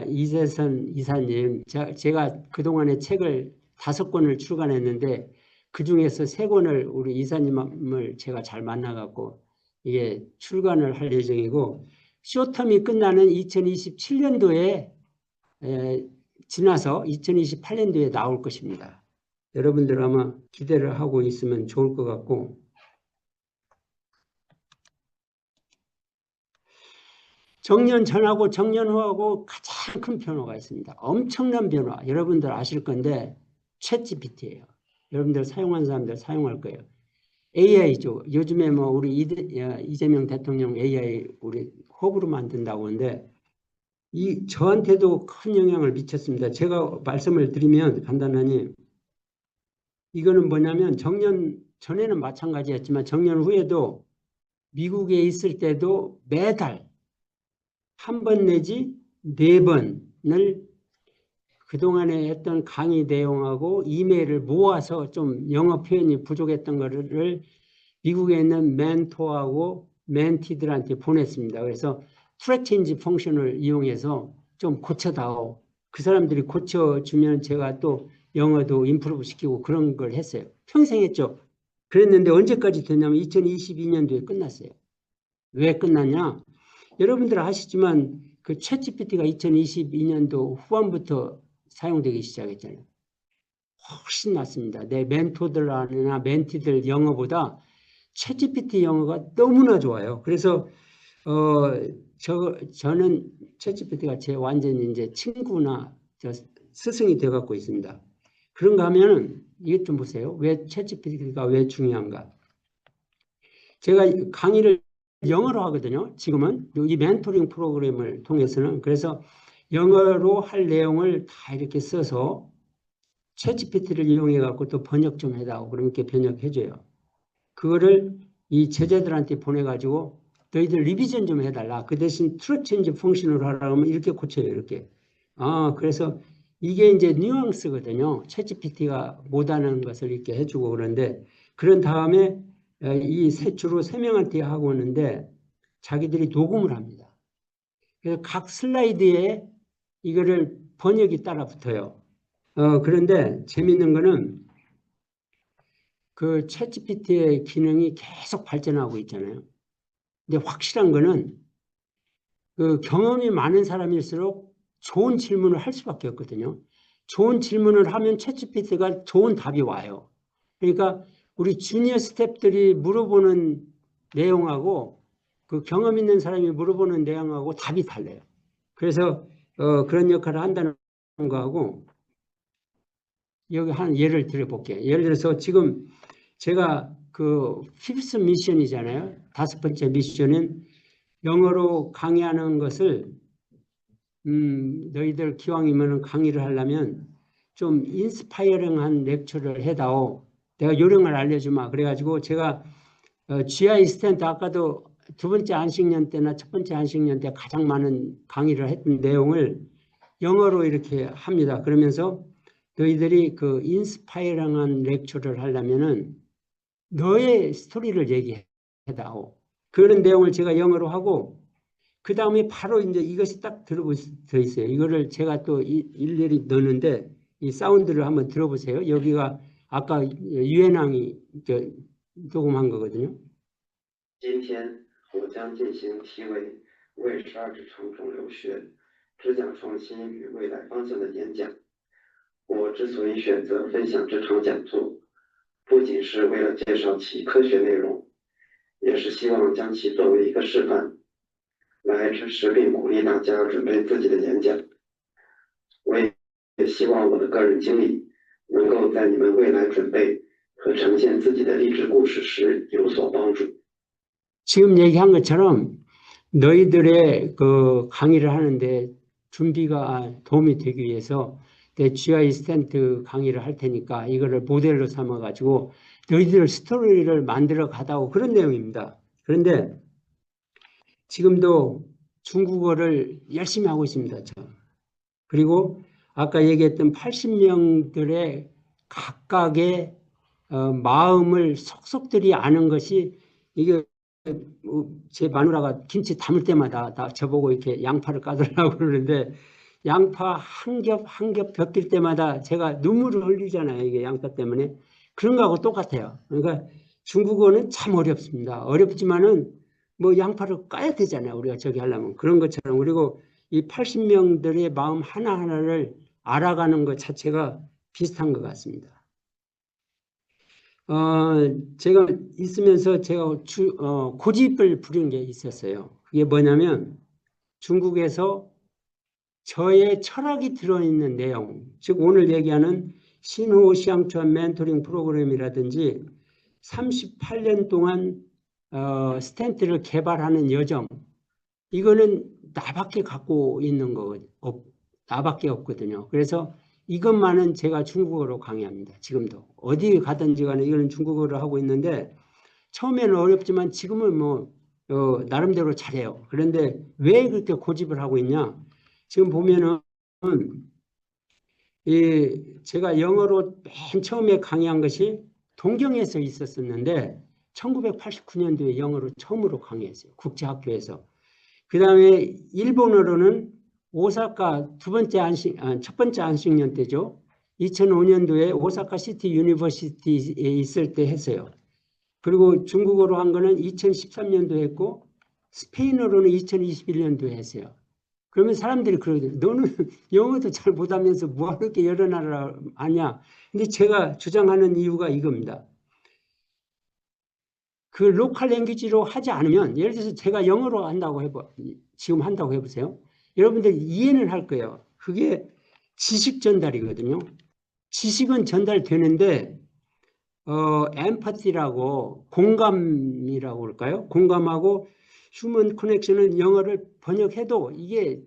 이재선 이사님, 제가 그동안에 책을 5권을 출간했는데 그중에서 3권을 우리 이사님을 제가 잘 만나갖고 이게 출간을 할 예정이고, 쇼텀이 끝나는 2027년도에 지나서 2028년도에 나올 것입니다. 여러분들 아마 기대를 하고 있으면 좋을 것 같고, 정년 전하고 정년 후하고 가장 큰 변화가 있습니다. 엄청난 변화. 여러분들 아실 건데 챗GPT예요. 여러분들 사용한 사람들 사용할 거예요. AI죠. 요즘에 뭐 우리 이재명 대통령 AI 우리 호불호 만든다고 하는데 저한테도 큰 영향을 미쳤습니다. 제가 말씀을 드리면 간단하니 이거는 뭐냐면 정년 전에는 마찬가지였지만 정년 후에도 미국에 있을 때도 매달 1번 내지 4번을 그동안에 했던 강의 내용하고 이메일을 모아서 좀 영어 표현이 부족했던 거를 미국에 있는 멘토하고 멘티들한테 보냈습니다. 그래서 트랙 체인지 펑션을 이용해서 좀 고쳐다오. 그 사람들이 고쳐주면 제가 또 영어도 임프루브 시키고 그런 걸 했어요. 평생 했죠. 그랬는데 언제까지 됐냐면 2022년도에 끝났어요. 왜 끝났냐? 여러분들 아시지만 그 챗GPT가 2022년도 후반부터 사용되기 시작했잖아요. 훨씬 낫습니다. 내 멘토들이나 멘티들 영어보다 챗GPT 영어가 너무나 좋아요. 그래서 저는 챗GPT가 제 완전히 이제 친구나 스승이 되어갖고 있습니다. 그런가 하면은 이것 좀 보세요. 왜 챗GPT가 왜 중요한가? 제가 강의를 영어로 하거든요. 지금은 이 멘토링 프로그램을 통해서는. 그래서 영어로 할 내용을 다 이렇게 써서 챗GPT를 이용해 갖고 또 번역 좀 해다오. 그럼 이렇게 번역해줘요. 그거를 이 제자들한테 보내가지고 너희들 리비전 좀 해달라. 그 대신 트랙 체인지 펑션으로 하라 하면 이렇게 고쳐요. 이렇게. 그래서 이게 이제 뉘앙스거든요. 챗GPT가 못하는 것을 이렇게 해주고 그러는데, 그런 다음에 이 주로 3명한테 하고 오는데 자기들이 녹음을 합니다. 그래서 각 슬라이드에 이거를 번역이 따라 붙어요. 그런데 재밌는 거는 그 챗GPT의 기능이 계속 발전하고 있잖아요. 근데 확실한 거는 그 경험이 많은 사람일수록 좋은 질문을 할 수밖에 없거든요. 좋은 질문을 하면 챗GPT가 좋은 답이 와요. 그러니까 우리 주니어 스텝들이 물어보는 내용하고 그 경험 있는 사람이 물어보는 내용하고 답이 달라요. 그래서 그런 역할을 한다는 거하고, 여기 한 예를 들어볼게요. 예를 들어서 지금 제가 그 피프스 미션이잖아요. 5번째 미션은 영어로 강의하는 것을 너희들 기왕이면 강의를 하려면 좀 인스파이어링한 렉처를 해다오. 내가 요령을 알려주마. 그래가지고 제가 GI 스탠드 아까도 2번째 안식년 때나 1번째 안식년 때 가장 많은 강의를 했던 내용을 영어로 이렇게 합니다. 그러면서 너희들이 그 인스파이어링한 렉처를 하려면은 너의 스토리를 얘기해다오. 그런 내용을 제가 영어로 하고 그 다음에 바로 이제 이것이 딱 들어 있어요. 이거를 제가 또 일일이 넣는데 이 사운드를 한번 들어보세요. 여기가 아까 유엔왕이 녹음한 거거든요. 今天我将进行题为为12指肠肿瘤学只讲创新与未来方向的演讲。我之所以选择分享这场讲座，不仅是为了介绍其科学内容，也是希望将其作为一个示范，来支持并鼓励大家准备自己的演讲。我也希望我的个人经历能够在你们未来准备和呈现自己的励志故事时有所帮助。 지금 얘기한 것처럼 너희들의 그 강의를 하는데 준비가 도움이 되기 위해서 내 GI 스탠드 강의를 할 테니까 이거를 모델로 삼아가지고 너희들 스토리를 만들어 가다오 그런 내용입니다. 그런데 지금도 중국어를 열심히 하고 있습니다. 그리고 아까 얘기했던 80명들의 각각의 마음을 속속들이 아는 것이 이게 제 마누라가 김치 담을 때마다 다 저보고 이렇게 양파를 까달라고 그러는데 양파 한 겹 한 겹 벗길 때마다 제가 눈물을 흘리잖아요. 이게 양파 때문에. 그런 거하고 똑같아요. 그러니까 중국어는 참 어렵습니다. 어렵지만은 뭐 양파를 까야 되잖아요. 우리가 저기 하려면. 그런 것처럼. 그리고 이 80명들의 마음 하나하나를 알아가는 것 자체가 비슷한 것 같습니다. 제가 있으면서 제가 고집을 부린 게 있었어요. 그게 뭐냐면 중국에서 저의 철학이 들어있는 내용, 즉 오늘 얘기하는 신호 시향추한 멘토링 프로그램이라든지 38년 동안 스탠트를 개발하는 여정, 이거는 나밖에 갖고 있는 거, 나밖에 없거든요. 그래서 이것만은 제가 중국어로 강의합니다. 지금도. 어디 가든지 간에 이거는 중국어로 하고 있는데 처음에는 어렵지만 지금은 뭐 나름대로 잘해요. 그런데 왜 그렇게 고집을 하고 있냐? 지금 보면은 제가 영어로 맨 처음에 강의한 것이 동경에서 있었었는데 1989년도에 영어로 처음으로 강의했어요. 국제학교에서. 그 다음에 일본어로는 오사카 첫 번째 안식년 때죠. 2005년도에 오사카 시티 유니버시티에 있을 때 했어요. 그리고 중국어로 한 거는 2013년도에 했고 스페인어로는 2021년도에 했어요. 그러면 사람들이 그러거든요. 너는 영어도 잘 못하면서 뭐하러 이렇게 여러 나라를 아냐. 근데 제가 주장하는 이유가 이겁니다. 그 로컬 랭귀지로 하지 않으면 예를 들어서 제가 영어로 한다고 지금 한다고 해보세요. 여러분들 이해는 할 거예요. 그게 지식 전달이거든요. 지식은 전달되는데 엠파티라고 공감이라고 그럴까요? 공감하고 휴먼 커넥션은 영어를 번역해도 이게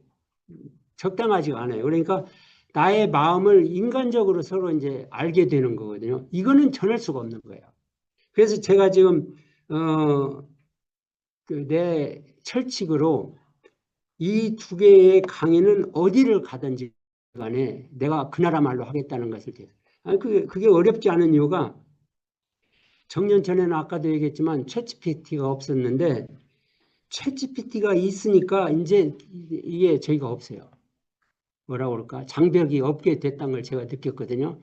적당하지가 않아요. 그러니까 나의 마음을 인간적으로 서로 이제 알게 되는 거거든요. 이거는 전할 수가 없는 거예요. 그래서 제가 지금 내 철칙으로 이 두 개의 강의는 어디를 가든지 간에 내가 그 나라 말로 하겠다는 것을 그게 어렵지 않은 이유가 정년 전에는 아까도 얘기했지만 챗GPT가 없었는데 챗GPT가 있으니까 이제 이게 저희가 없어요. 뭐라고 그럴까? 장벽이 없게 됐다는 걸 제가 느꼈거든요.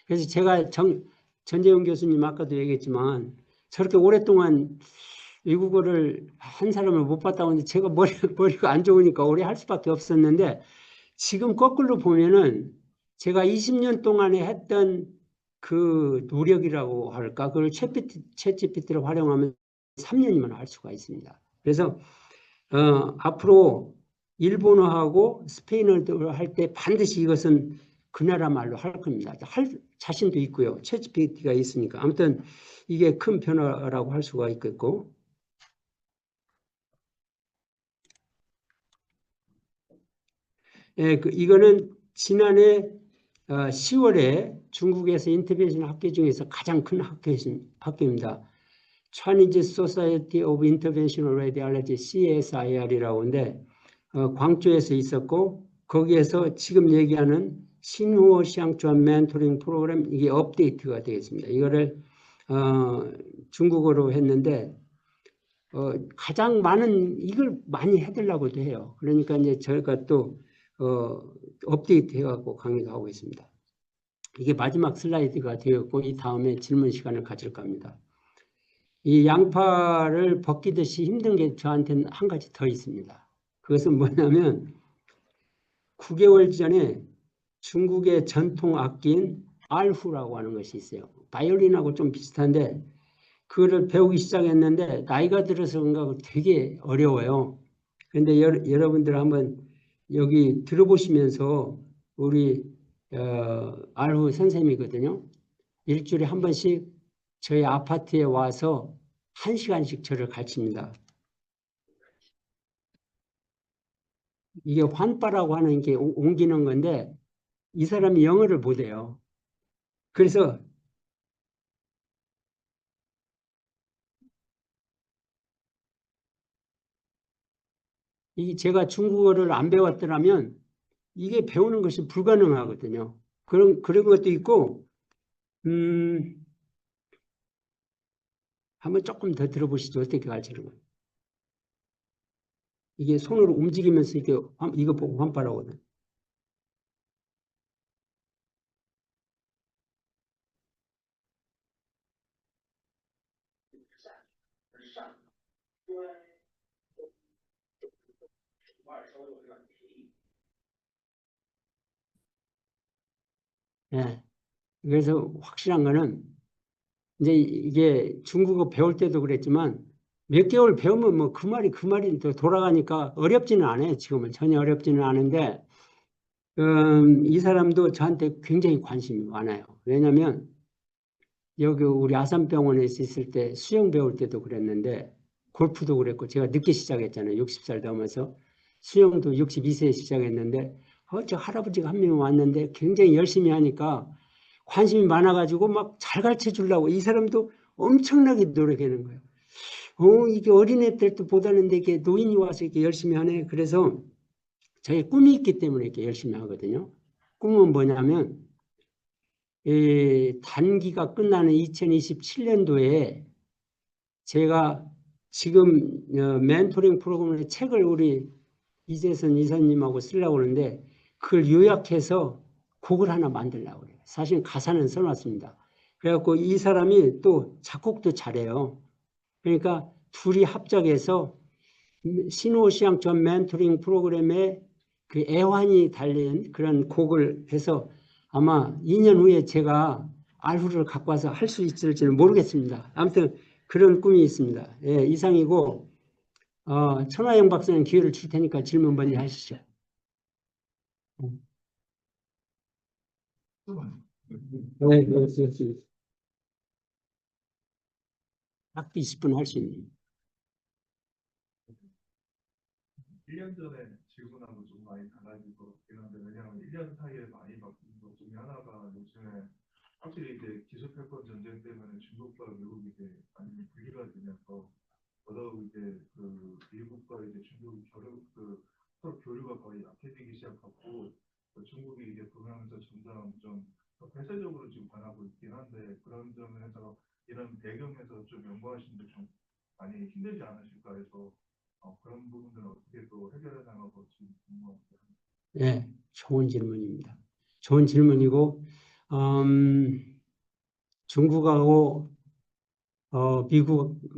그래서 제가 전재용 교수님 아까도 얘기했지만 저렇게 오랫동안 외국어를 한 사람을 못 봤다고 하는데 제가 머리가 안 좋으니까 오래 할 수밖에 없었는데 지금 거꾸로 보면은 제가 20년 동안에 했던 그 노력이라고 할까? 그걸 챗GPT를 활용하면 3년이면 할 수가 있습니다. 그래서 앞으로 일본어하고 스페인어를 할 때 반드시 이것은 그 나라 말로 할 겁니다. 할 자신도 있고요. 챗GPT가 있으니까. 아무튼 이게 큰 변화라고 할 수가 있겠고. 예, 이거는 지난해 10월에 중국에서 인터벤션 학회 중에서 가장 큰 학회입니다. Chinese Society of Interventional Radiology, CSIR이라고 하는데 광주에서 있었고 거기에서 지금 얘기하는 신후어 시향주한 멘토링 프로그램 이게 업데이트가 되겠습니다. 이거를 중국어로 했는데 가장 많은 이걸 많이 해달라고도 해요. 그러니까 이제 저희가 또 업데이트 해갖고 강의도 하고 있습니다. 이게 마지막 슬라이드가 되었고 이 다음에 질문 시간을 가질 겁니다. 이 양파를 벗기듯이 힘든 게 저한테는 한 가지 더 있습니다. 그것은 뭐냐면 9개월 전에 중국의 전통 악기인 알후라고 하는 것이 있어요. 바이올린하고 좀 비슷한데 그거를 배우기 시작했는데 나이가 들어서 그런가 되게 어려워요. 그런데 여러분들 한번 여기 들어보시면서 우리 알후 선생님이거든요. 일주일에 한 번씩 저희 아파트에 와서 1시간씩 저를 가르칩니다. 이게 환빠라고 하는 게 옮기는 건데 이 사람이 영어를 못해요. 그래서 제가 중국어를 안 배웠더라면 이게 배우는 것이 불가능하거든요. 그런 것도 있고 한번 조금 더 들어보시죠. 어떻게 가르치는 거예요. 이게 손으로 움직이면서 이거 보고 환빠라고 하거든요. 네. 그래서 확실한 거는 이제 이게 중국어 배울 때도 그랬지만 몇 개월 배우면 뭐 그 말이 또 돌아가니까 어렵지는 않아요. 지금은 전혀 어렵지는 않은데 이 사람도 저한테 굉장히 관심이 많아요. 왜냐하면 여기 우리 아산병원에서 있을 때 수영 배울 때도 그랬는데 골프도 그랬고 제가 늦게 시작했잖아요. 60살 넘어서 수영도 62세에 시작했는데 저 할아버지가 한 명 왔는데 굉장히 열심히 하니까 관심이 많아가지고 막 잘 가르쳐 주려고 이 사람도 엄청나게 노력하는 거예요. 이게 어린애 때도 보다는데 이게 노인이 와서 이렇게 열심히 하네. 그래서 저의 꿈이 있기 때문에 이렇게 열심히 하거든요. 꿈은 뭐냐면 단기가 끝나는 2027년도에 제가 지금 멘토링 프로그램의 책을 우리 이재선 이사님하고 쓰려고 하는데 그걸 요약해서 곡을 하나 만들려고 그래요. 사실 가사는 써놨습니다. 그래갖고 이 사람이 또 작곡도 잘해요. 그러니까 둘이 합작해서 신호시향 전 멘토링 프로그램에 그 애환이 달린 그런 곡을 해서 아마 2년 후에 제가 알후를 갖고 와서 할 수 있을지는 모르겠습니다. 아무튼 그런 꿈이 있습니다. 예, 이상이고 천하영 박사님 기회를 줄 테니까 질문 먼저 하시죠. 네, 딱 20분 할 수 있는. 1년 전에 질문하고 좀 많이 달라질 것 같긴 한데 왜냐하면 1년 사이에 많이 바뀐 것 중에 하나가 요즘에 확실히 이제 기술 패권 전쟁 때문에 중국과 미국이 이제 많이 분리가 되면서 더더욱 이제 그 미국과 이제 중국이 서로 교류가 거의 약해지기 시작하고 중국이 이제 그러면서 점점 좀 폐쇄적으로 지금 변하고 있긴 한데 그런 점에서 이런 배경에서 좀 연구하시는데 좀 많이 힘들지 않으실까 해서 그런 부분들은 어떻게 또 해결해 나가고 지금 궁금합니다. 네, 좋은 질문입니다. 좋은 질문이고 중국하고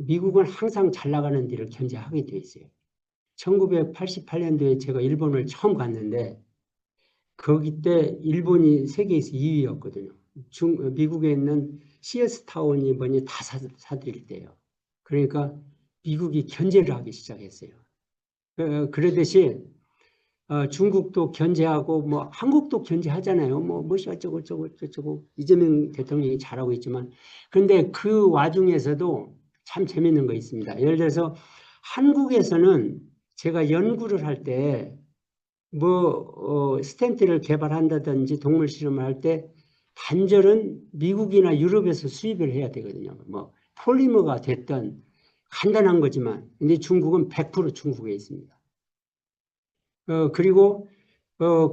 미국은 항상 잘 나가는 데를 견제하게 돼 있어요. 1988년도에 제가 일본을 처음 갔는데 거기 때 일본이 세계에서 2위였거든요. 미국에 있는 CS 타운이 뭐니 다 사들일 때요. 그러니까 미국이 견제를 하기 시작했어요. 그러듯이 중국도 견제하고 뭐 한국도 견제하잖아요. 뭐시 어쩌고 저쩌고 이재명 대통령이 잘하고 있지만 그런데 그 와중에서도 참 재밌는 거 있습니다. 예를 들어서 한국에서는 제가 연구를 할 때 스텐트를 개발한다든지 동물 실험을 할 때 단절은 미국이나 유럽에서 수입을 해야 되거든요. 뭐 폴리머가 됐던 간단한 거지만 근데 중국은 100% 중국에 있습니다. 그리고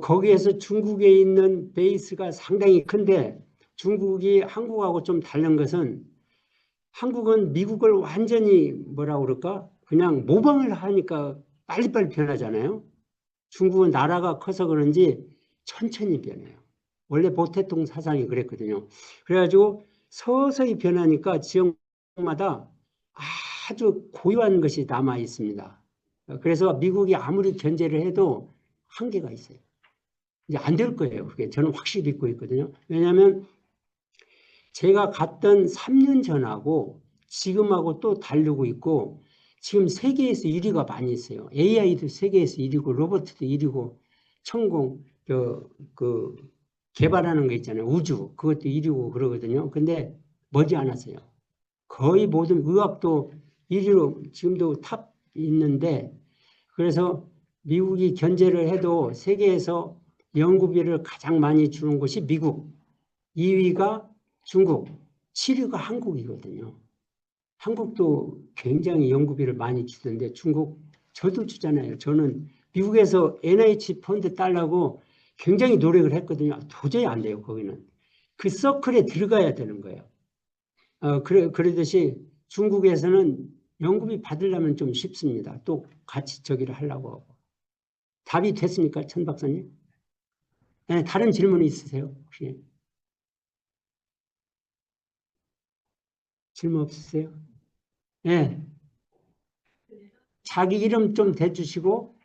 거기에서 중국에 있는 베이스가 상당히 큰데 중국이 한국하고 좀 다른 것은 한국은 미국을 완전히 뭐라고 그럴까? 그냥 모방을 하니까 빨리빨리 변하잖아요. 중국은 나라가 커서 그런지 천천히 변해요. 원래 모태통 사상이 그랬거든요. 그래가지고 서서히 변하니까 지역마다 아주 고유한 것이 남아 있습니다. 그래서 미국이 아무리 견제를 해도 한계가 있어요. 이제 안 될 거예요. 그게 저는 확실히 믿고 있거든요. 왜냐하면 제가 갔던 3년 전하고 지금하고 또 다르고 있고 지금 세계에서 1위가 많이 있어요. AI도 세계에서 1위고 로봇도 1위고 천공 그 개발하는 거 있잖아요. 우주 그것도 1위고 그러거든요. 근데 머지않았어요. 거의 모든 의학도 1위로 지금도 탑 있는데 그래서 미국이 견제를 해도 세계에서 연구비를 가장 많이 주는 곳이 미국, 2위가 중국, 7위가 한국이거든요. 한국도 굉장히 연구비를 많이 주던데 중국 저도 주잖아요. 저는 미국에서 NIH 펀드 달라고 굉장히 노력을 했거든요. 도저히 안 돼요. 거기는. 그 서클에 들어가야 되는 거예요. 그러듯이 중국에서는 연구비 받으려면 좀 쉽습니다. 또 같이 저기를 하려고 하고. 답이 됐습니까? 천 박사님? 네, 다른 질문 있으세요? 혹시? 질문 없으세요? 네. 자기 이름 좀 대주시고,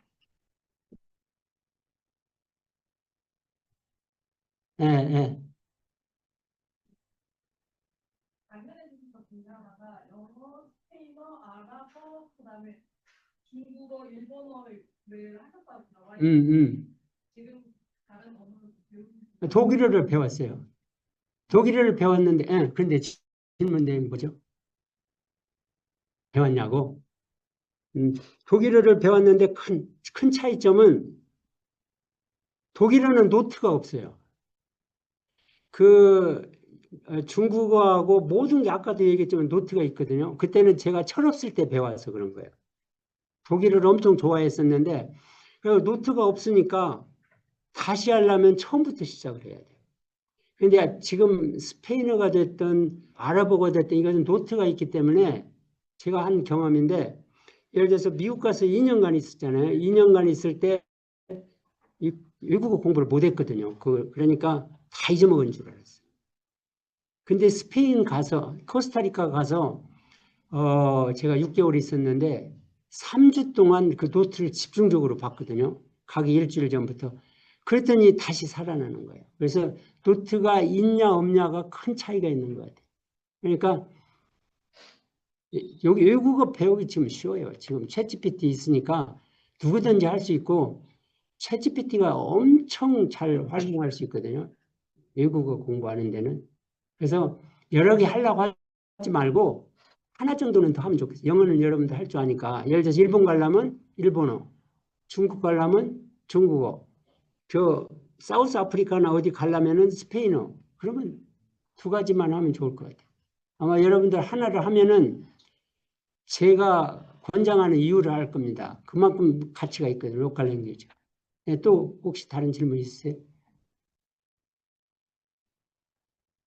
네, 네. 영어, 스페인어, 아랍어, 그다음에 중국어, 일본어를 하셨다고요. 지금 다른 언어를 배우는 독일어를 배웠어요. 독일어를 배웠는데, 그런데 질문 내용이 뭐죠? 배웠냐고? 독일어를 배웠는데 큰 차이점은 독일어는 노트가 없어요. 중국어하고 모든 게 아까도 얘기했지만 노트가 있거든요. 그때는 제가 철없을 때 배워서 그런 거예요. 독일어를 엄청 좋아했었는데 노트가 없으니까 다시 하려면 처음부터 시작을 해야 돼요. 근데 지금 스페인어가 됐든 아랍어가 됐든 이것은 노트가 있기 때문에 제가 한 경험인데 예를 들어서 미국 가서 2년간 있었잖아요. 2년간 있을 때 외국어 공부를 못했거든요. 그러니까 다 잊어먹은 줄 알았어요. 근데 스페인 가서 코스타리카 가서 제가 6개월 있었는데 3주 동안 그 노트를 집중적으로 봤거든요. 가기 일주일 전부터. 그랬더니 다시 살아나는 거예요. 그래서 노트가 있냐 없냐가 큰 차이가 있는 것 같아요. 그러니까 여기 외국어 배우기 지금 쉬워요. 지금 챗GPT 있으니까 누구든지 할 수 있고 챗GPT가 엄청 잘 활용할 수 있거든요. 외국어 공부하는 데는. 그래서 여러 개 하려고 하지 말고 하나 정도는 더 하면 좋겠어요. 영어는 여러분도 할 줄 아니까. 예를 들어서 일본 가려면 일본어, 중국 가려면 중국어, 사우스 아프리카나 어디 가려면은 스페인어. 그러면 두 가지만 하면 좋을 것 같아요. 아마 여러분들 하나를 하면은 제가 권장하는 이유를 알 겁니다. 그만큼 가치가 있거든요. 로컬 랭귀지. 네, 또 혹시 다른 질문 있으세요?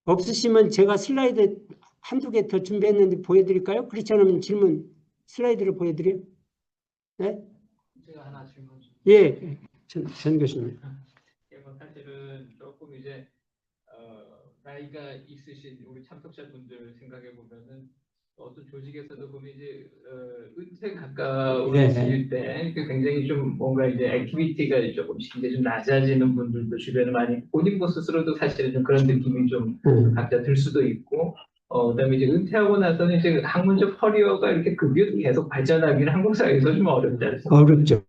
없으시면 제가 슬라이드 한두 개 더 준비했는데 보여드릴까요? 그렇지 않으면 질문 슬라이드를 보여드려요? 네? 제가 하나 질문 좀. 예, 전 교수님. 사실은 조금 이제 나이가 있으신 우리 참석자분들 생각해 보면은 어떤 조직에서도 보면 이제 은퇴 가까우실 때 굉장히 좀 뭔가 이제 액티비티가 조금씩 이제 좀 낮아지는 분들도 주변에 많이 본인 스스로도 사실은 좀 그런 느낌이 좀 각자 들 수도 있고 그다음에 이제 은퇴하고 나서는 이제 학문적 커리어가 이렇게 급여도 계속 발전하기는 한국 사회에서 좀 어렵지 않습니까? 어렵죠.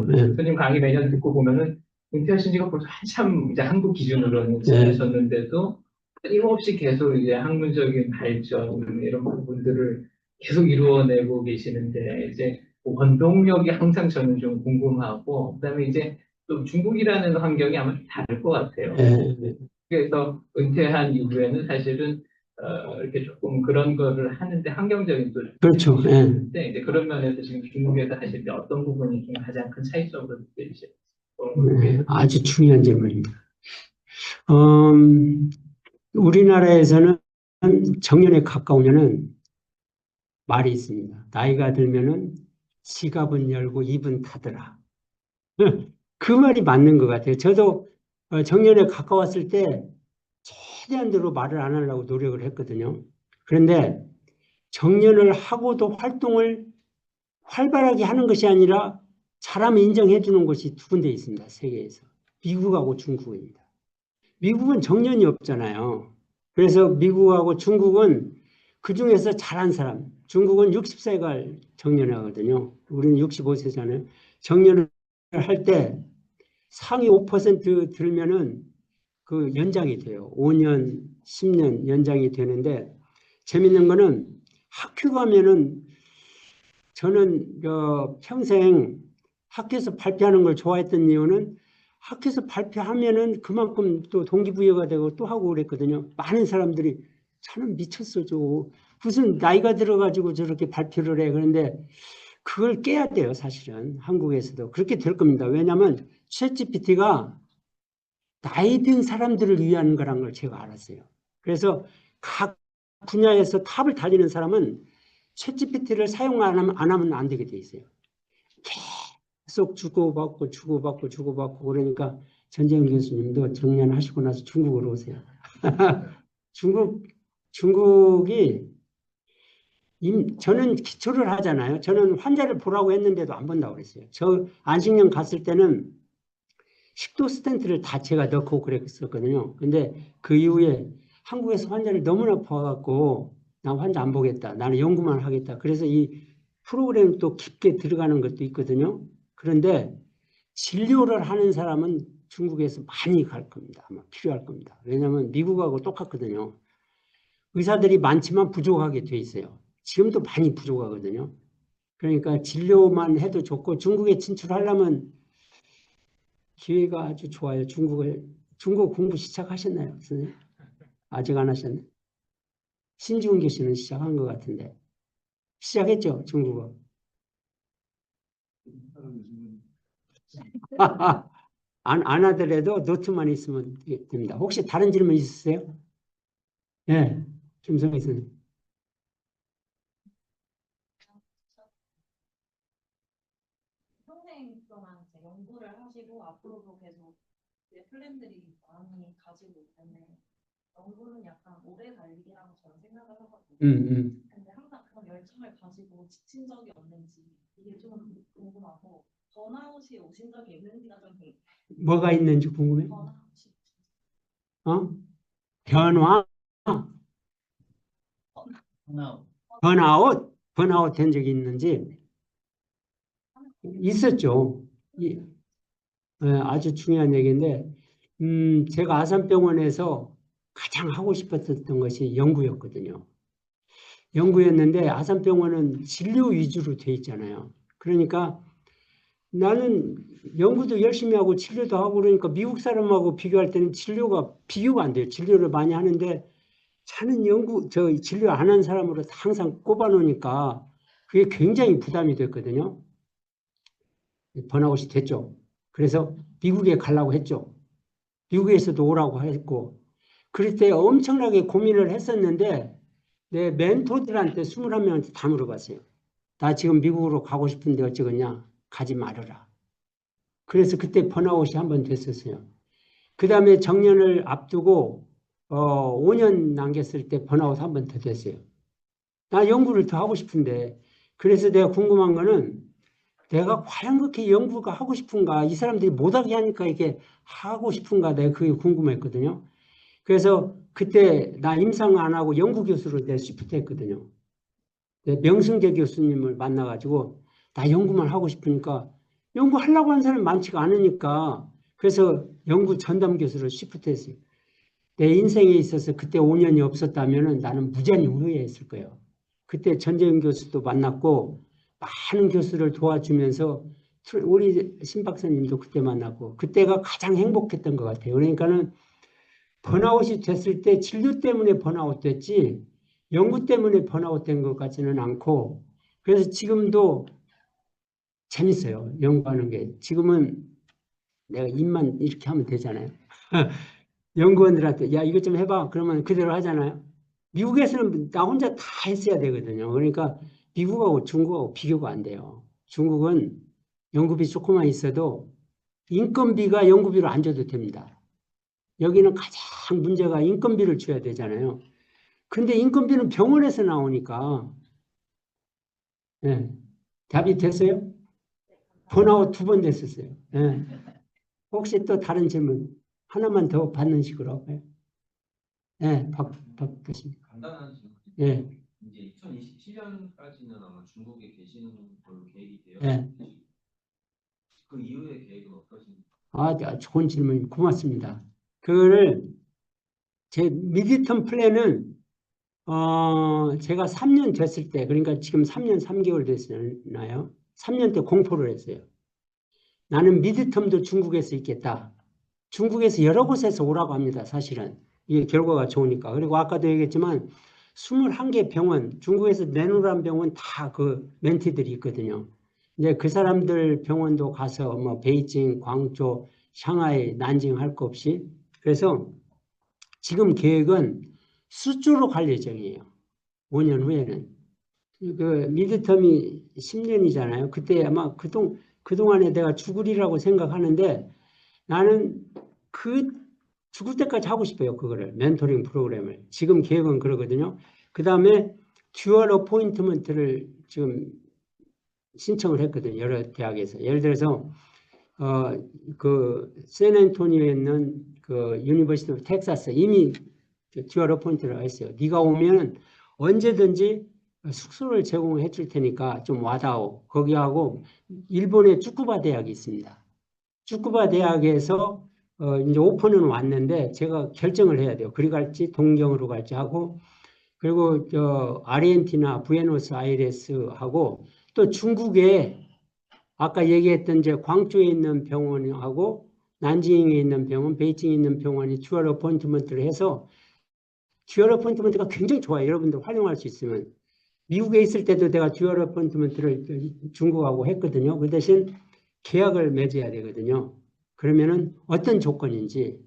네. 교수님 강의 매년 듣고 보면은 은퇴하신 지가 벌써 한참 이제 한국 기준으로는 지나셨는데도 끊임없이 계속 이제 학문적인 발전 이런 부분들을 계속 이루어내고 계시는데 이제 원동력이 항상 저는 좀 궁금하고 그다음에 이제 또 중국이라는 환경이 아마 좀 다를 것 같아요. 네. 그래서 은퇴한 이후에는 사실은 이렇게 조금 그런 거를 하는데 환경적인 또 그렇죠. 예. 있는데 이제 그런 면에서 지금 중국에서 하실 때 어떤 부분이 좀 가장 큰 차이점으로 느껴지세요? 네, 아주 중요한 질문입니다. 우리나라에서는 정년에 가까우면은 말이 있습니다. 나이가 들면은 지갑은 열고 입은 닫으라. 그 말이 맞는 것 같아요. 저도 정년에 가까웠을 때 최대한대로 말을 안 하려고 노력을 했거든요. 그런데 정년을 하고도 활동을 활발하게 하는 것이 아니라 잘하면 인정해 주는 곳이 두 군데 있습니다. 세계에서. 미국하고 중국입니다. 미국은 정년이 없잖아요. 그래서 미국하고 중국은 그중에서 잘한 사람, 중국은 60세가 정년하거든요. 우리는 65세잖아요. 정년을 할 때 상위 5% 들면은 그 연장이 돼요. 5년, 10년 연장이 되는데 재밌는 거는 학교 가면은 저는 평생 학교에서 발표하는 걸 좋아했던 이유는 학교에서 발표하면은 그만큼 또 동기부여가 되고 또 하고 그랬거든요. 많은 사람들이 저는 미쳤어. 무슨 나이가 들어가지고 저렇게 발표를 해. 그런데 그걸 깨야 돼요. 사실은 한국에서도 그렇게 될 겁니다. 왜냐하면 챗GPT가 나이 든 사람들을 위한 거란 걸 제가 알았어요. 그래서 각 분야에서 탑을 달리는 사람은 챗GPT를 사용 안 하면 안 되게 돼 있어요. 계속 주고받고 그러니까 전재현 교수님도 정년하시고 나서 중국으로 오세요. 중국이 저는 기초를 하잖아요. 저는 환자를 보라고 했는데도 안 본다고 그랬어요. 저 안식년 갔을 때는 식도 스텐트를 다 제가 넣고 그랬었거든요. 근데 그 이후에 한국에서 환자를 너무나 봐갖고 나 환자 안 보겠다. 나는 연구만 하겠다. 그래서 이 프로그램 또 깊게 들어가는 것도 있거든요. 그런데 진료를 하는 사람은 중국에서 많이 갈 겁니다. 아마 필요할 겁니다. 왜냐하면 미국하고 똑같거든요. 의사들이 많지만 부족하게 돼 있어요. 지금도 많이 부족하거든요. 그러니까 진료만 해도 좋고 중국에 진출하려면 기회가 아주 좋아요. 중국 공부 시작하셨나요? 선생님? 아직 안 하셨나요? 신지훈 교수는 시작한 것 같은데. 시작했죠? 중국어. 안 하더라도 노트만 있으면 됩니다. 혹시 다른 질문 있으세요? 네. 김성희 선생님. 평생 동안 이제 연구를 하시고 앞으로도 계속 이제 플랜들이 많이 가지고 있는데 연구는 약간 오래 갈 일이라고 저는 생각을 하거든요. 근데 항상 그런 열정을 가지고 지친 적이 없는지 이게 좀 궁금하고 번아웃이 오신 적이 있는지가 좀 궁금해요. 뭐가 있는지 궁금해요? 번아웃이 변화? 번아웃 된 적이 있는지? 있었죠. 아주 중요한 얘기인데, 제가 아산병원에서 가장 하고 싶었던 것이 연구였거든요. 연구였는데 아산병원은 진료 위주로 돼 있잖아요. 그러니까 나는 연구도 열심히 하고 진료도 하고 그러니까 미국 사람하고 비교할 때는 진료가 비교가 안 돼요. 진료를 많이 하는데 저는 진료 안 한 사람으로 항상 꼽아놓으니까 그게 굉장히 부담이 됐거든요. 번아웃이 됐죠. 그래서 미국에 가려고 했죠. 미국에서도 오라고 했고 그럴 때 엄청나게 고민을 했었는데 내 멘토들한테 21명한테 다 물어봤어요. 나 지금 미국으로 가고 싶은데 어쩌겠냐? 가지 말아라. 그래서 그때 번아웃이 한 번 됐었어요. 그 다음에 정년을 앞두고 5년 남겼을 때 번아웃 한 번 더 됐어요. 나 연구를 더 하고 싶은데 그래서 내가 궁금한 거는 내가 과연 그렇게 연구가 하고 싶은가 이 사람들이 못하게 하니까 이게 하고 싶은가 내가 그게 궁금했거든요. 그래서 그때 나 임상 안 하고 연구교수로 내가 시프트 했거든요. 명승재 교수님을 만나가지고 나 연구만 하고 싶으니까 연구하려고 하는 사람이 많지가 않으니까 그래서 연구 전담 교수로 시프트했어요. 내 인생에 있어서 그때 5년이 없었다면 나는 무지한 후회했을 거예요. 그때 전재현 교수도 만났고 많은 교수를 도와주면서 우리 신 박사님도 그때 만났고 그때가 가장 행복했던 것 같아요. 그러니까는 번아웃이 됐을 때 진료 때문에 번아웃 됐지 연구 때문에 번아웃 된 것 같지는 않고 그래서 지금도 재밌어요. 연구하는 게. 지금은 내가 입만 이렇게 하면 되잖아요. 연구원들한테 야 이것 좀 해봐. 그러면 그대로 하잖아요. 미국에서는 나 혼자 다 했어야 되거든요. 그러니까 미국하고 중국하고 비교가 안 돼요. 중국은 연구비 조금만 있어도 인건비가 연구비로 안 줘도 됩니다. 여기는 가장 문제가 인건비를 줘야 되잖아요. 근데 인건비는 병원에서 나오니까 예. 답이 됐어요? 번아웃 2번 됐었어요. 예. 혹시 또 다른 질문 하나만 더 받는 식으로. 예. 예, 박 교수님. 간단한 질문. 예. 이제 2027년까지는 아마 중국에 계시는 걸로 계획이 되어 예. 그 이후의 계획은 어떠신가요? 아, 좋은 질문 고맙습니다. 그거를 제 미드텀 플랜은 제가 3년 됐을 때 그러니까 지금 3년 3개월 됐나요? 3년 때 공포를 했어요. 나는 미드텀도 중국에서 있겠다. 중국에서 여러 곳에서 오라고 합니다. 사실은. 이게 결과가 좋으니까. 그리고 아까도 얘기했지만 21개 병원, 중국에서 내놓으란 병원 다 그 멘티들이 있거든요. 이제 그 사람들 병원도 가서 뭐 베이징, 광주, 샹하이, 난징 할 거 없이. 그래서 지금 계획은 수주로 갈 예정이에요. 5년 후에는. 그 미드텀이 10년이잖아요. 그때 아마 그동안에 내가 죽으리라고 생각하는데 나는 죽을 때까지 하고 싶어요. 그거를. 멘토링 프로그램을. 지금 계획은 그러거든요. 그 다음에 듀얼 어포인트먼트를 지금 신청을 했거든요. 여러 대학에서. 예를 들어서, 그, 샌앤토니오에 있는 그 유니버시티 오브 텍사스 이미 듀얼 어포인트를 했어요. 네가 오면 언제든지 숙소를 제공해 줄 테니까 좀 와다오. 거기하고 일본의 쭈쿠바 대학이 있습니다. 쭈쿠바 대학에서 이제 오픈은 왔는데 제가 결정을 해야 돼요. 그리 갈지 동경으로 갈지 하고 그리고 아르헨티나 부에노스아이레스하고 또 중국에 아까 얘기했던 이제 광주에 있는 병원하고 난징에 있는 병원, 베이징에 있는 병원이 듀얼 어포인트먼트를 해서 듀얼 어포인트먼트가 굉장히 좋아요. 여러분들 활용할 수 있으면. 미국에 있을 때도 내가 듀얼 어포인트먼트를 중국하고 했거든요. 그 대신 계약을 맺어야 되거든요. 그러면은 어떤 조건인지,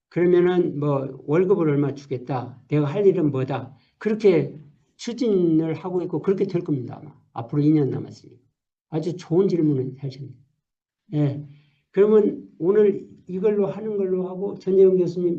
그러면은 뭐 월급을 얼마 주겠다, 내가 할 일은 뭐다, 그렇게 추진을 하고 있고 그렇게 될 겁니다. 아마. 앞으로 2년 남았으니. 아주 좋은 질문을 하셨네요. 예. 그러면 오늘 이걸로 하는 걸로 하고 전재용 교수님